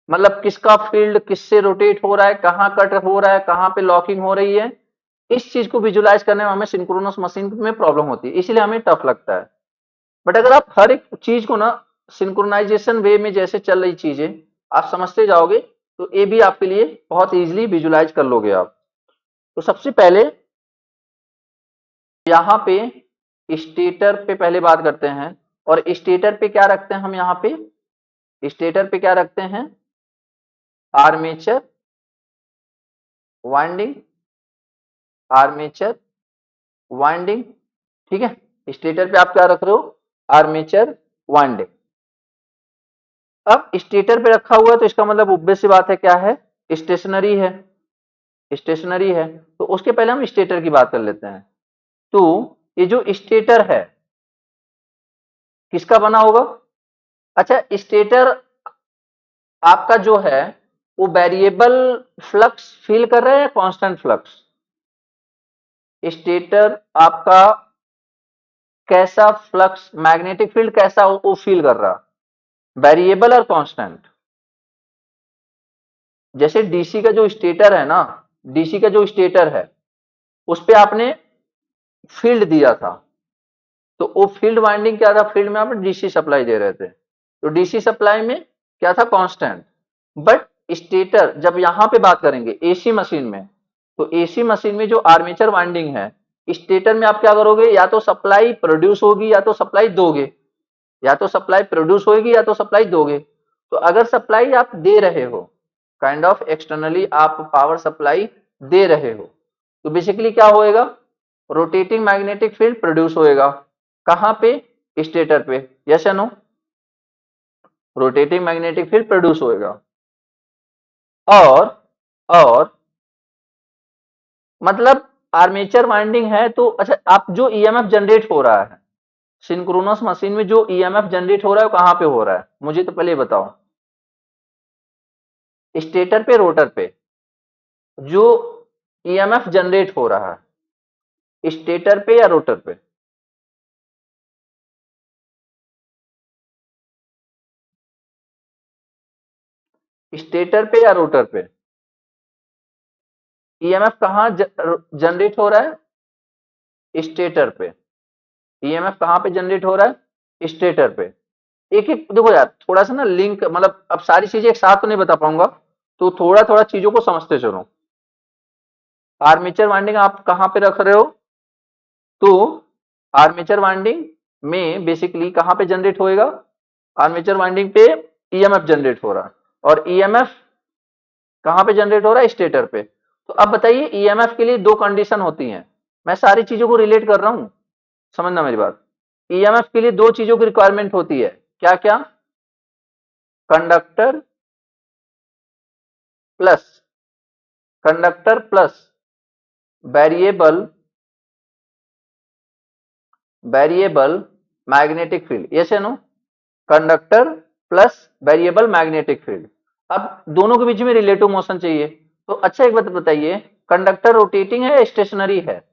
मतलब किसका फील्ड किससे रोटेट हो रहा है, कहाँ कट हो रहा है, कहाँ पे लॉकिंग हो रही है, इस चीज को विजुलाइज करने में हमें सिंक्रोनस मशीन में प्रॉब्लम होती है, इसलिए हमें टफ लगता है। बट अगर आप हर एक चीज को ना सिंक्रोनाइजेशन वे में जैसे चल रही चीजें आप समझते जाओगे तो ये भी आपके लिए बहुत इजीली विजुलाइज कर लोगे आप। तो सबसे पहले यहाँ पे स्टेटर पे पहले बात करते हैं। और स्टेटर पे क्या रखते हैं हम? यहाँ पे स्टेटर पे क्या रखते हैं? आर्मेचर वाइंडिंग आर्मेचर वाइंडिंग, ठीक है। स्टेटर पे आप क्या रख रहे हो, आर्मेचर वाइंडिंग। अब स्टेटर पे रखा हुआ है तो इसका मतलब ऑब्वियस सी बात है, क्या है, स्टेशनरी है, स्टेशनरी है। तो उसके पहले हम स्टेटर की बात कर लेते हैं। तो ये जो स्टेटर है किसका बना होगा, अच्छा स्टेटर आपका जो है वो वेरिएबल फ्लक्स फील कर रहा है या कांस्टेंट फ्लक्स, स्टेटर आपका कैसा फ्लक्स मैग्नेटिक फील्ड कैसा वो फील कर रहा, वेरिएबल और कांस्टेंट। जैसे डीसी का जो स्टेटर है ना, डीसी का जो स्टेटर है उस पे आपने फील्ड दिया था, तो वो फील्ड वाइंडिंग क्या था, फील्ड में आप डीसी सप्लाई दे रहे थे, तो डीसी सप्लाई में क्या था, कांस्टेंट। बट स्टेटर जब यहां पे बात करेंगे एसी मशीन में, तो एसी मशीन में जो आर्मेचर वाइंडिंग है, स्टेटर में आप क्या करोगे, या तो सप्लाई प्रोड्यूस होगी या तो सप्लाई दोगे, या तो सप्लाई प्रोड्यूस होगी या तो सप्लाई दोगे। तो अगर सप्लाई आप दे रहे हो, काइंड ऑफ एक्सटर्नली आप पावर सप्लाई दे रहे हो, तो बेसिकली क्या होएगा, रोटेटिंग मैग्नेटिक फील्ड प्रोड्यूस होएगा, कहां पे, स्टेटर पे, यस या no, rotating magnetic field produce होएगा। और और मतलब आर्मेचर वाइंडिंग है तो अच्छा, आप जो ईएमएफ जनरेट हो रहा है सिंक्रोनस मशीन में, जो ईएमएफ जनरेट हो रहा है वो कहां पे हो रहा है, मुझे तो पहले बताओ, स्टेटर पे रोटर पे जो ईएमएफ जनरेट हो रहा है, स्टेटर पे या रोटर पे, स्टेटर पे या रोटर पे, ईएमएफ कहां जनरेट हो रहा है, स्टेटर पे, ईएमएफ कहां पे जनरेट हो रहा है, स्टेटर पे। एक एक देखो यार, थोड़ा सा ना लिंक, मतलब अब सारी चीजें एक साथ तो नहीं बता पाऊंगा, तो थोड़ा थोड़ा चीजों को समझते चलो। आर्मेचर वाइंडिंग आप कहां पे रख रहे हो, तो आर्मेचर वाइंडिंग में बेसिकली कहां पे जनरेट होएगा, आर्मेचर वाइंडिंग पे ईएमएफ जनरेट हो रहा है, और ईएमएफ कहां पे जनरेट हो रहा है, स्टेटर पे। तो अब बताइए ईएमएफ के लिए दो कंडीशन होती हैं, मैं सारी चीजों को रिलेट कर रहा हूं, समझना मेरी बात। ईएमएफ के लिए दो चीजों की रिक्वायरमेंट होती है, क्या क्या, conductor plus, conductor plus variable, variable magnetic field, yes या no, conductor plus variable magnetic field. अब दोनों के बीच में रिलेटिव मोशन चाहिए, तो अच्छा एक बात बताइए, कंडक्टर रोटेटिंग है या स्टेशनरी है,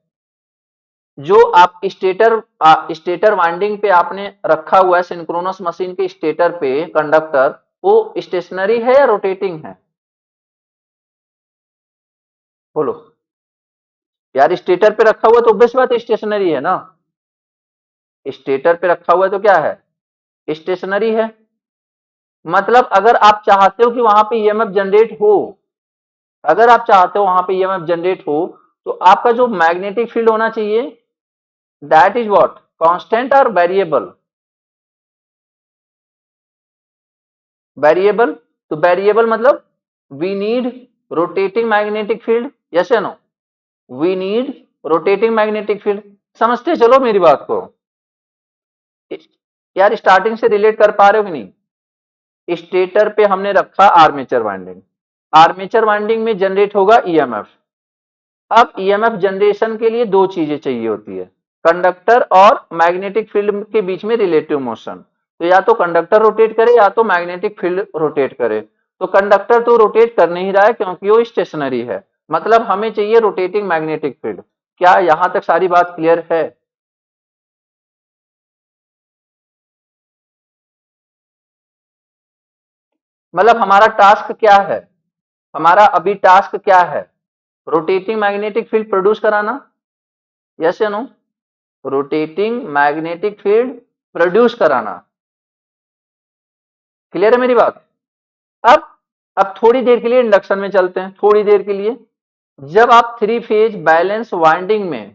जो आप स्टेटर वाइंडिंग पे आपने रखा हुआ है सिंक्रोनस मशीन के स्टेटर पे कंडक्टर, वो स्टेशनरी है या रोटेटिंग है, बोलो यार, स्टेटर पे रखा हुआ तो ऑब्वियस बात स्टेशनरी है ना, स्टेटर पे रखा हुआ है तो क्या है, स्टेशनरी है। मतलब अगर आप चाहते हो कि वहां पे ईएमएफ जनरेट हो, अगर आप चाहते हो वहां पे ईएमएफ जनरेट हो, तो आपका जो मैग्नेटिक फील्ड होना चाहिए, दैट इज व्हाट, कांस्टेंट और वेरिएबल, वेरिएबल। तो वेरिएबल मतलब we need rotating magnetic field, yes या no, we need rotating magnetic field. समझते चलो मेरी बात को यार, स्टार्टिंग से रिलेट कर पा रहे हो कि नहीं। स्टेटर पे हमने रखा आर्मेचर वाइंडिंग, आर्मेचर वाइंडिंग में जनरेट होगा ईएमएफ। अब ईएमएफ जनरेशन के लिए दो चीजें चाहिए होती है, कंडक्टर और मैग्नेटिक फील्ड के बीच में रिलेटिव मोशन। तो या तो कंडक्टर रोटेट करे या तो मैग्नेटिक फील्ड रोटेट करे। तो कंडक्टर तो रोटेट कर नहीं रहा है क्योंकि वो स्टेशनरी है, मतलब हमें चाहिए रोटेटिंग मैग्नेटिक फील्ड। क्या यहां तक सारी बात क्लियर है, मतलब हमारा टास्क क्या है, हमारा अभी टास्क क्या है, रोटेटिंग मैग्नेटिक फील्ड प्रोड्यूस कराना, यस या no, rotating magnetic field produce कराना। क्लियर है मेरी बात। अब अब थोड़ी देर के लिए इंडक्शन में चलते हैं, थोड़ी देर के लिए। जब आप थ्री फेज बैलेंस वाइंडिंग में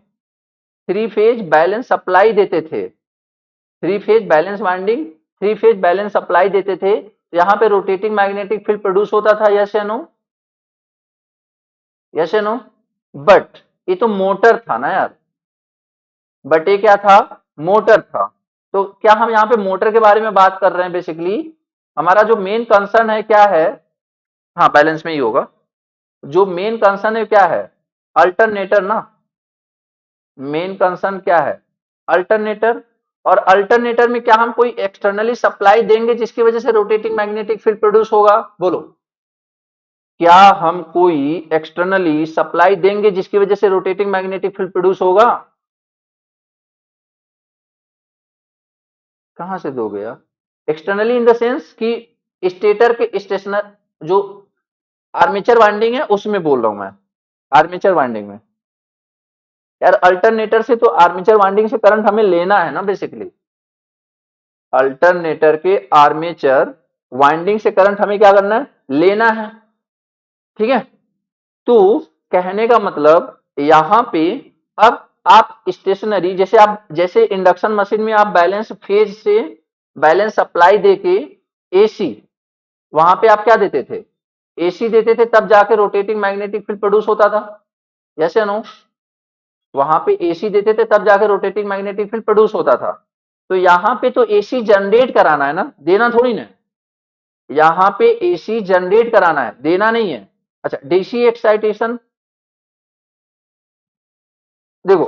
थ्री फेज बैलेंस सप्लाई देते थे, three phase balance winding, three phase balance supply देते थे, तो यहां पे रोटेटिंग मैग्नेटिक फील्ड प्रोड्यूस होता था, यस या नो, यस या नो। बट ये तो मोटर था ना यार, बट ये क्या था, मोटर था। तो क्या हम यहाँ पे मोटर के बारे में बात कर रहे हैं? बेसिकली हमारा जो मेन कंसर्न है क्या है, हाँ बैलेंस में ही होगा, जो मेन कंसर्न है क्या है, अल्टरनेटर ना। मेन कंसर्न क्या है, अल्टरनेटर। और अल्टरनेटर में क्या हम कोई एक्सटर्नली सप्लाई देंगे जिसकी वजह से रोटेटिंग मैग्नेटिक फील्ड प्रोड्यूस होगा? बोलो, क्या हम कोई एक्सटर्नली सप्लाई देंगे जिसकी वजह से रोटेटिंग मैग्नेटिक फील्ड प्रोड्यूस होगा? कहां से दोगे यार? एक्सटर्नली इन द सेंस कि स्टेटर के स्टेशनर जो आर्मेचर वाइंडिंग है उसमें बोल रहा हूं मैं, आर्मेचर वाइंडिंग में। यार अल्टरनेटर से तो आर्मेचर वाइंडिंग से करंट हमें लेना है ना बेसिकली, अल्टरनेटर के आर्मेचर वाइंडिंग से करंट हमें क्या करना है, लेना है। ठीक है, तो कहने का मतलब यहां पे अब आप स्टेशनरी, जैसे आप जैसे इंडक्शन मशीन में आप बैलेंस फेज से बैलेंस सप्लाई देके एसी, वहां पे आप क्या देते थे, एसी देते थे, तब जाके रोटेटिंग मैग्नेटिक फील्ड प्रोड्यूस होता था, जैसे नो, वहां पे एसी देते थे तब जाके रोटेटिंग मैग्नेटिक फील्ड प्रोड्यूस होता था। तो यहाँ पे तो एसी जनरेट कराना है ना, देना थोड़ी ना। यहाँ पे एसी जनरेट कराना है, देना नहीं है। अच्छा, डीसी एक्साइटेशन देखो,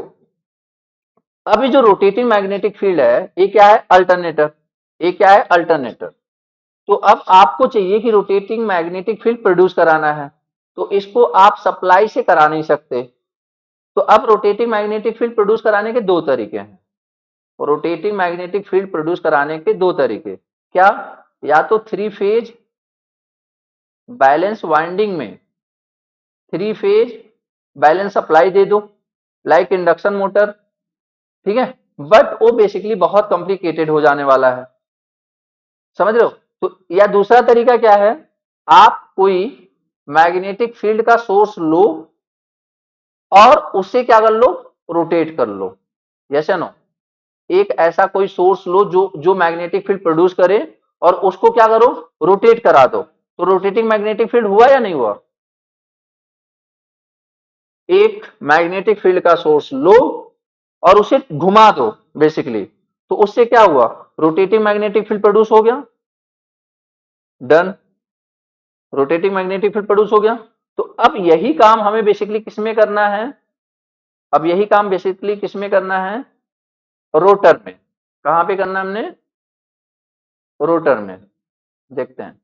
अभी जो रोटेटिंग मैग्नेटिक फील्ड है ये क्या है, अल्टरनेटर। ये क्या है, अल्टरनेटर। तो अब आपको चाहिए कि रोटेटिंग मैग्नेटिक फील्ड प्रोड्यूस कराना है, तो इसको आप सप्लाई से करा नहीं सकते। तो अब रोटेटिंग मैग्नेटिक फील्ड प्रोड्यूस कराने के दो तरीके हैं। रोटेटिंग मैग्नेटिक फील्ड प्रोड्यूस कराने के दो तरीके, क्या, या तो थ्री फेज बैलेंस वाइंडिंग में थ्री फेज बैलेंस सप्लाई दे दो, लाइक इंडक्शन मोटर। ठीक है, बट वो बेसिकली बहुत कॉम्प्लिकेटेड हो जाने वाला है, समझ रहे हो? तो या दूसरा तरीका क्या है, आप कोई मैग्नेटिक फील्ड का सोर्स लो और उससे क्या कर लो, रोटेट कर लो, जैसे नो, एक ऐसा कोई सोर्स लो जो जो मैग्नेटिक फील्ड प्रोड्यूस करे और उसको क्या करो, रोटेट करा दो। तो रोटेटिंग मैग्नेटिक फील्ड हुआ या नहीं हुआ? एक मैग्नेटिक फील्ड का सोर्स लो और उसे घुमा दो बेसिकली, तो उससे क्या हुआ, रोटेटिंग मैग्नेटिक फील्ड प्रोड्यूस हो गया, done, rotating magnetic field produce हो गया। तो अब यही काम हमें बेसिकली किसमें करना है, अब यही काम बेसिकली किसमें करना है, रोटर में। कहां पे करना है हमने, रोटर में। देखते हैं,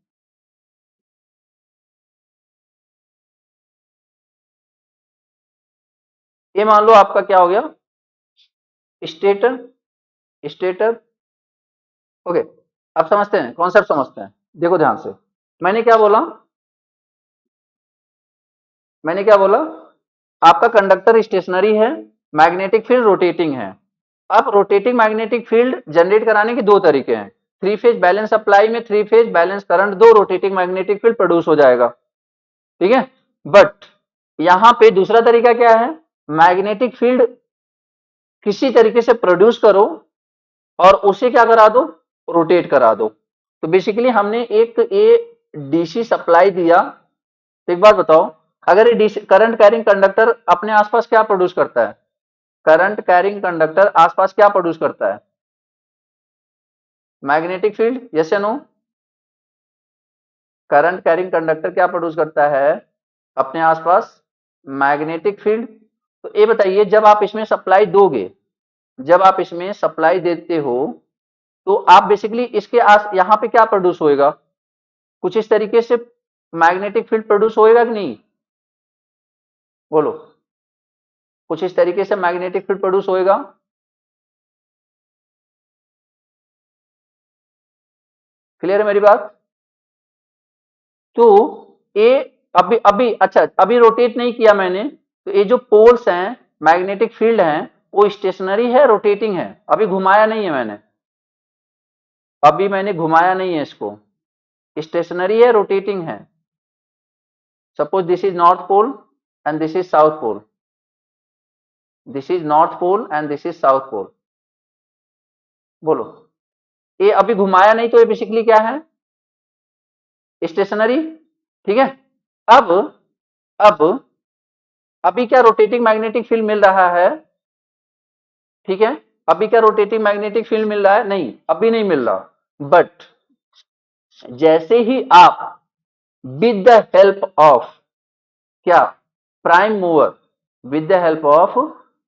ये मान लो आपका क्या हो गया, स्टेटर, स्टेटर। ओके, अब समझते हैं, कॉन्सेप्ट समझते हैं, देखो ध्यान से। मैंने क्या बोला, मैंने क्या बोला, आपका कंडक्टर स्टेशनरी है, मैग्नेटिक फील्ड रोटेटिंग है। अब रोटेटिंग मैग्नेटिक फील्ड जनरेट कराने के दो तरीके हैं, थ्री फेज बैलेंस सप्लाई में थ्री फेज बैलेंस करंट दो, रोटेटिंग मैग्नेटिक फील्ड प्रोड्यूस हो जाएगा। ठीक है, बट यहां पे दूसरा तरीका क्या है, मैग्नेटिक फील्ड किसी तरीके से प्रोड्यूस करो और उसे क्या करा दो, रोटेट करा दो। तो बेसिकली हमने एक ये डीसी सप्लाई दिया। तो एक बात बताओ, अगर ये डीसी करंट कैरिंग कंडक्टर अपने आसपास क्या प्रोड्यूस करता है, करंट कैरिंग कंडक्टर आसपास क्या प्रोड्यूस करता है, मैग्नेटिक फील्ड, यस या नो? करंट कैरिंग कंडक्टर क्या प्रोड्यूस करता है अपने आसपास, मैग्नेटिक फील्ड। तो ये बताइए, जब आप इसमें सप्लाई दोगे, जब आप इसमें सप्लाई देते हो, तो आप बेसिकली इसके आस यहां पे क्या प्रोड्यूस होएगा, कुछ इस तरीके से मैग्नेटिक फील्ड प्रोड्यूस होएगा कि नहीं, बोलो, कुछ इस तरीके से मैग्नेटिक फील्ड प्रोड्यूस होएगा। क्लियर है मेरी बात? तो ये अभी अभी अच्छा, अभी रोटेट नहीं किया मैंने, तो ये जो पोल्स हैं मैग्नेटिक फील्ड हैं वो स्टेशनरी है, रोटेटिंग है, अभी घुमाया नहीं है मैंने, अभी मैंने घुमाया नहीं है इसको, स्टेशनरी है, रोटेटिंग है। Suppose this is north pole and this is south pole, this is north pole and this is south pole. बोलो, ये अभी घुमाया नहीं तो ये बेसिकली क्या है, स्टेशनरी। ठीक है, अब अब अभी क्या रोटेटिंग मैग्नेटिक फील्ड मिल रहा है? ठीक है, अभी क्या रोटेटिंग मैग्नेटिक फील्ड मिल रहा है? नहीं, अभी नहीं मिल रहा। बट जैसे ही आप विद द हेल्प ऑफ क्या, prime mover, with the help of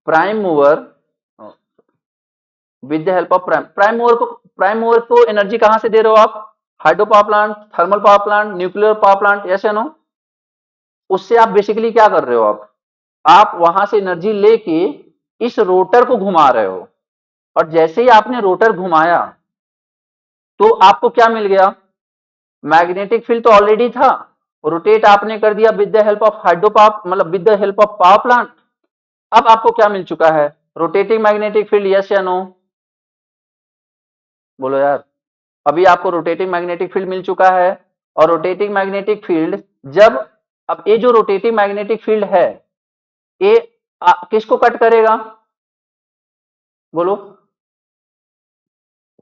prime mover, with the help of prime mover को एनर्जी कहां से दे रहे हो आप? Hydro power plant, thermal power plant, nuclear power plant, yes या नो? उससे आप बेसिकली क्या कर रहे हो? आप वहां से एनर्जी लेके इस रोटर को घुमा रहे हो, और जैसे ही आपने रोटर घुमाया तो आपको क्या मिल गया? मैग्नेटिक फील्ड तो ऑलरेडी था, रोटेट आपने कर दिया with the help of hydro power, मतलब with the help of power plant. अब आपको क्या मिल चुका है? रोटेटिंग मैग्नेटिक फील्ड, यस या नो? बोलो यार। अभी आपको रोटेटिंग मैग्नेटिक फील्ड मिल चुका है, और रोटेटिंग मैग्नेटिक फील्ड जब, अब ये जो रोटेटिंग मैग्नेटिक फील्ड है ये किसको कट करेगा? बोलो,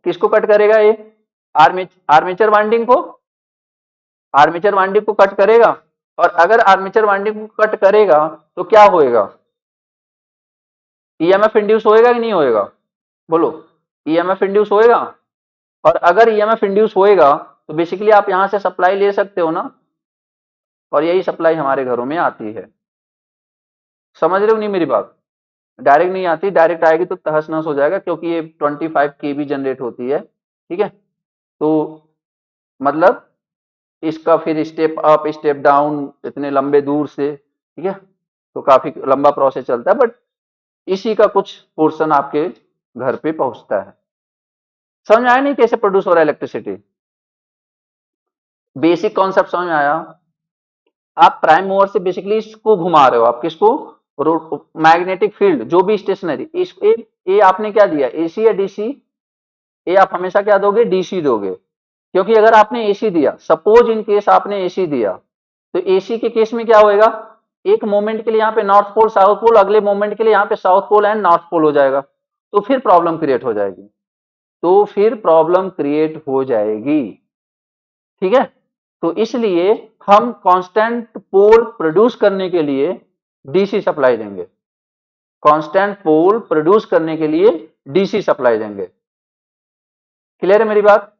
किसको कट करेगा ये? आर्मेचर वाइंडिंग को, आर्मेचर वाइंडिंग को कट करेगा। और अगर आर्मेचर वाइंडिंग को कट करेगा तो क्या होएगा? ईएमएफ इंड्यूस होएगा कि नहीं होएगा? बोलो, ईएमएफ इंड्यूस होएगा। और अगर ईएमएफ इंड्यूस होएगा तो बेसिकली आप यहां से सप्लाई ले सकते हो ना, और यही सप्लाई हमारे घरों में आती है। समझ रहे हो नहीं मेरी बात? डायरेक्ट नहीं आती, डायरेक्ट आएगी तो तहस नहस हो जाएगा, क्योंकि ये 25 केबी जनरेट होती है। ठीक है, तो मतलब इसका फिर स्टेप अप स्टेप डाउन इतने लंबे दूर से, ठीक है, तो काफी लंबा प्रोसेस चलता है, बट इसी का कुछ पोर्शन आपके घर पे पहुंचता है। समझ में आया नहीं कैसे प्रोड्यूस हो रहा है इलेक्ट्रिसिटी? बेसिक कॉन्सेप्ट समझ में आया? आप प्राइम मूवर से बेसिकली इसको घुमा रहे हो, आप किसको? मैग्नेटिक फील्ड, जो भी स्टेशनरी, इस ए आपने क्या दिया, एसी या डीसी? ये आप हमेशा क्या दोगे? डीसी दोगे, क्योंकि अगर आपने एसी दिया, सपोज इन केस आपने एसी दिया, तो एसी के केस में क्या होएगा? एक मोमेंट के लिए यहाँ पे नॉर्थ पोल साउथ पोल, अगले मोमेंट के लिए यहाँ पे south pole and north pole हो जाएगा, तो फिर प्रॉब्लम क्रिएट हो जाएगी, तो फिर प्रॉब्लम क्रिएट हो जाएगी। ठीक है, तो इसलिए हम कांस्टेंट पोल प्रोड्यूस करने के लिए डीसी सप्लाई देंगे, कांस्टेंट पोल प्रोड्यूस करने के लिए डीसी सप्लाई देंगे। क्लियर है मेरी बात?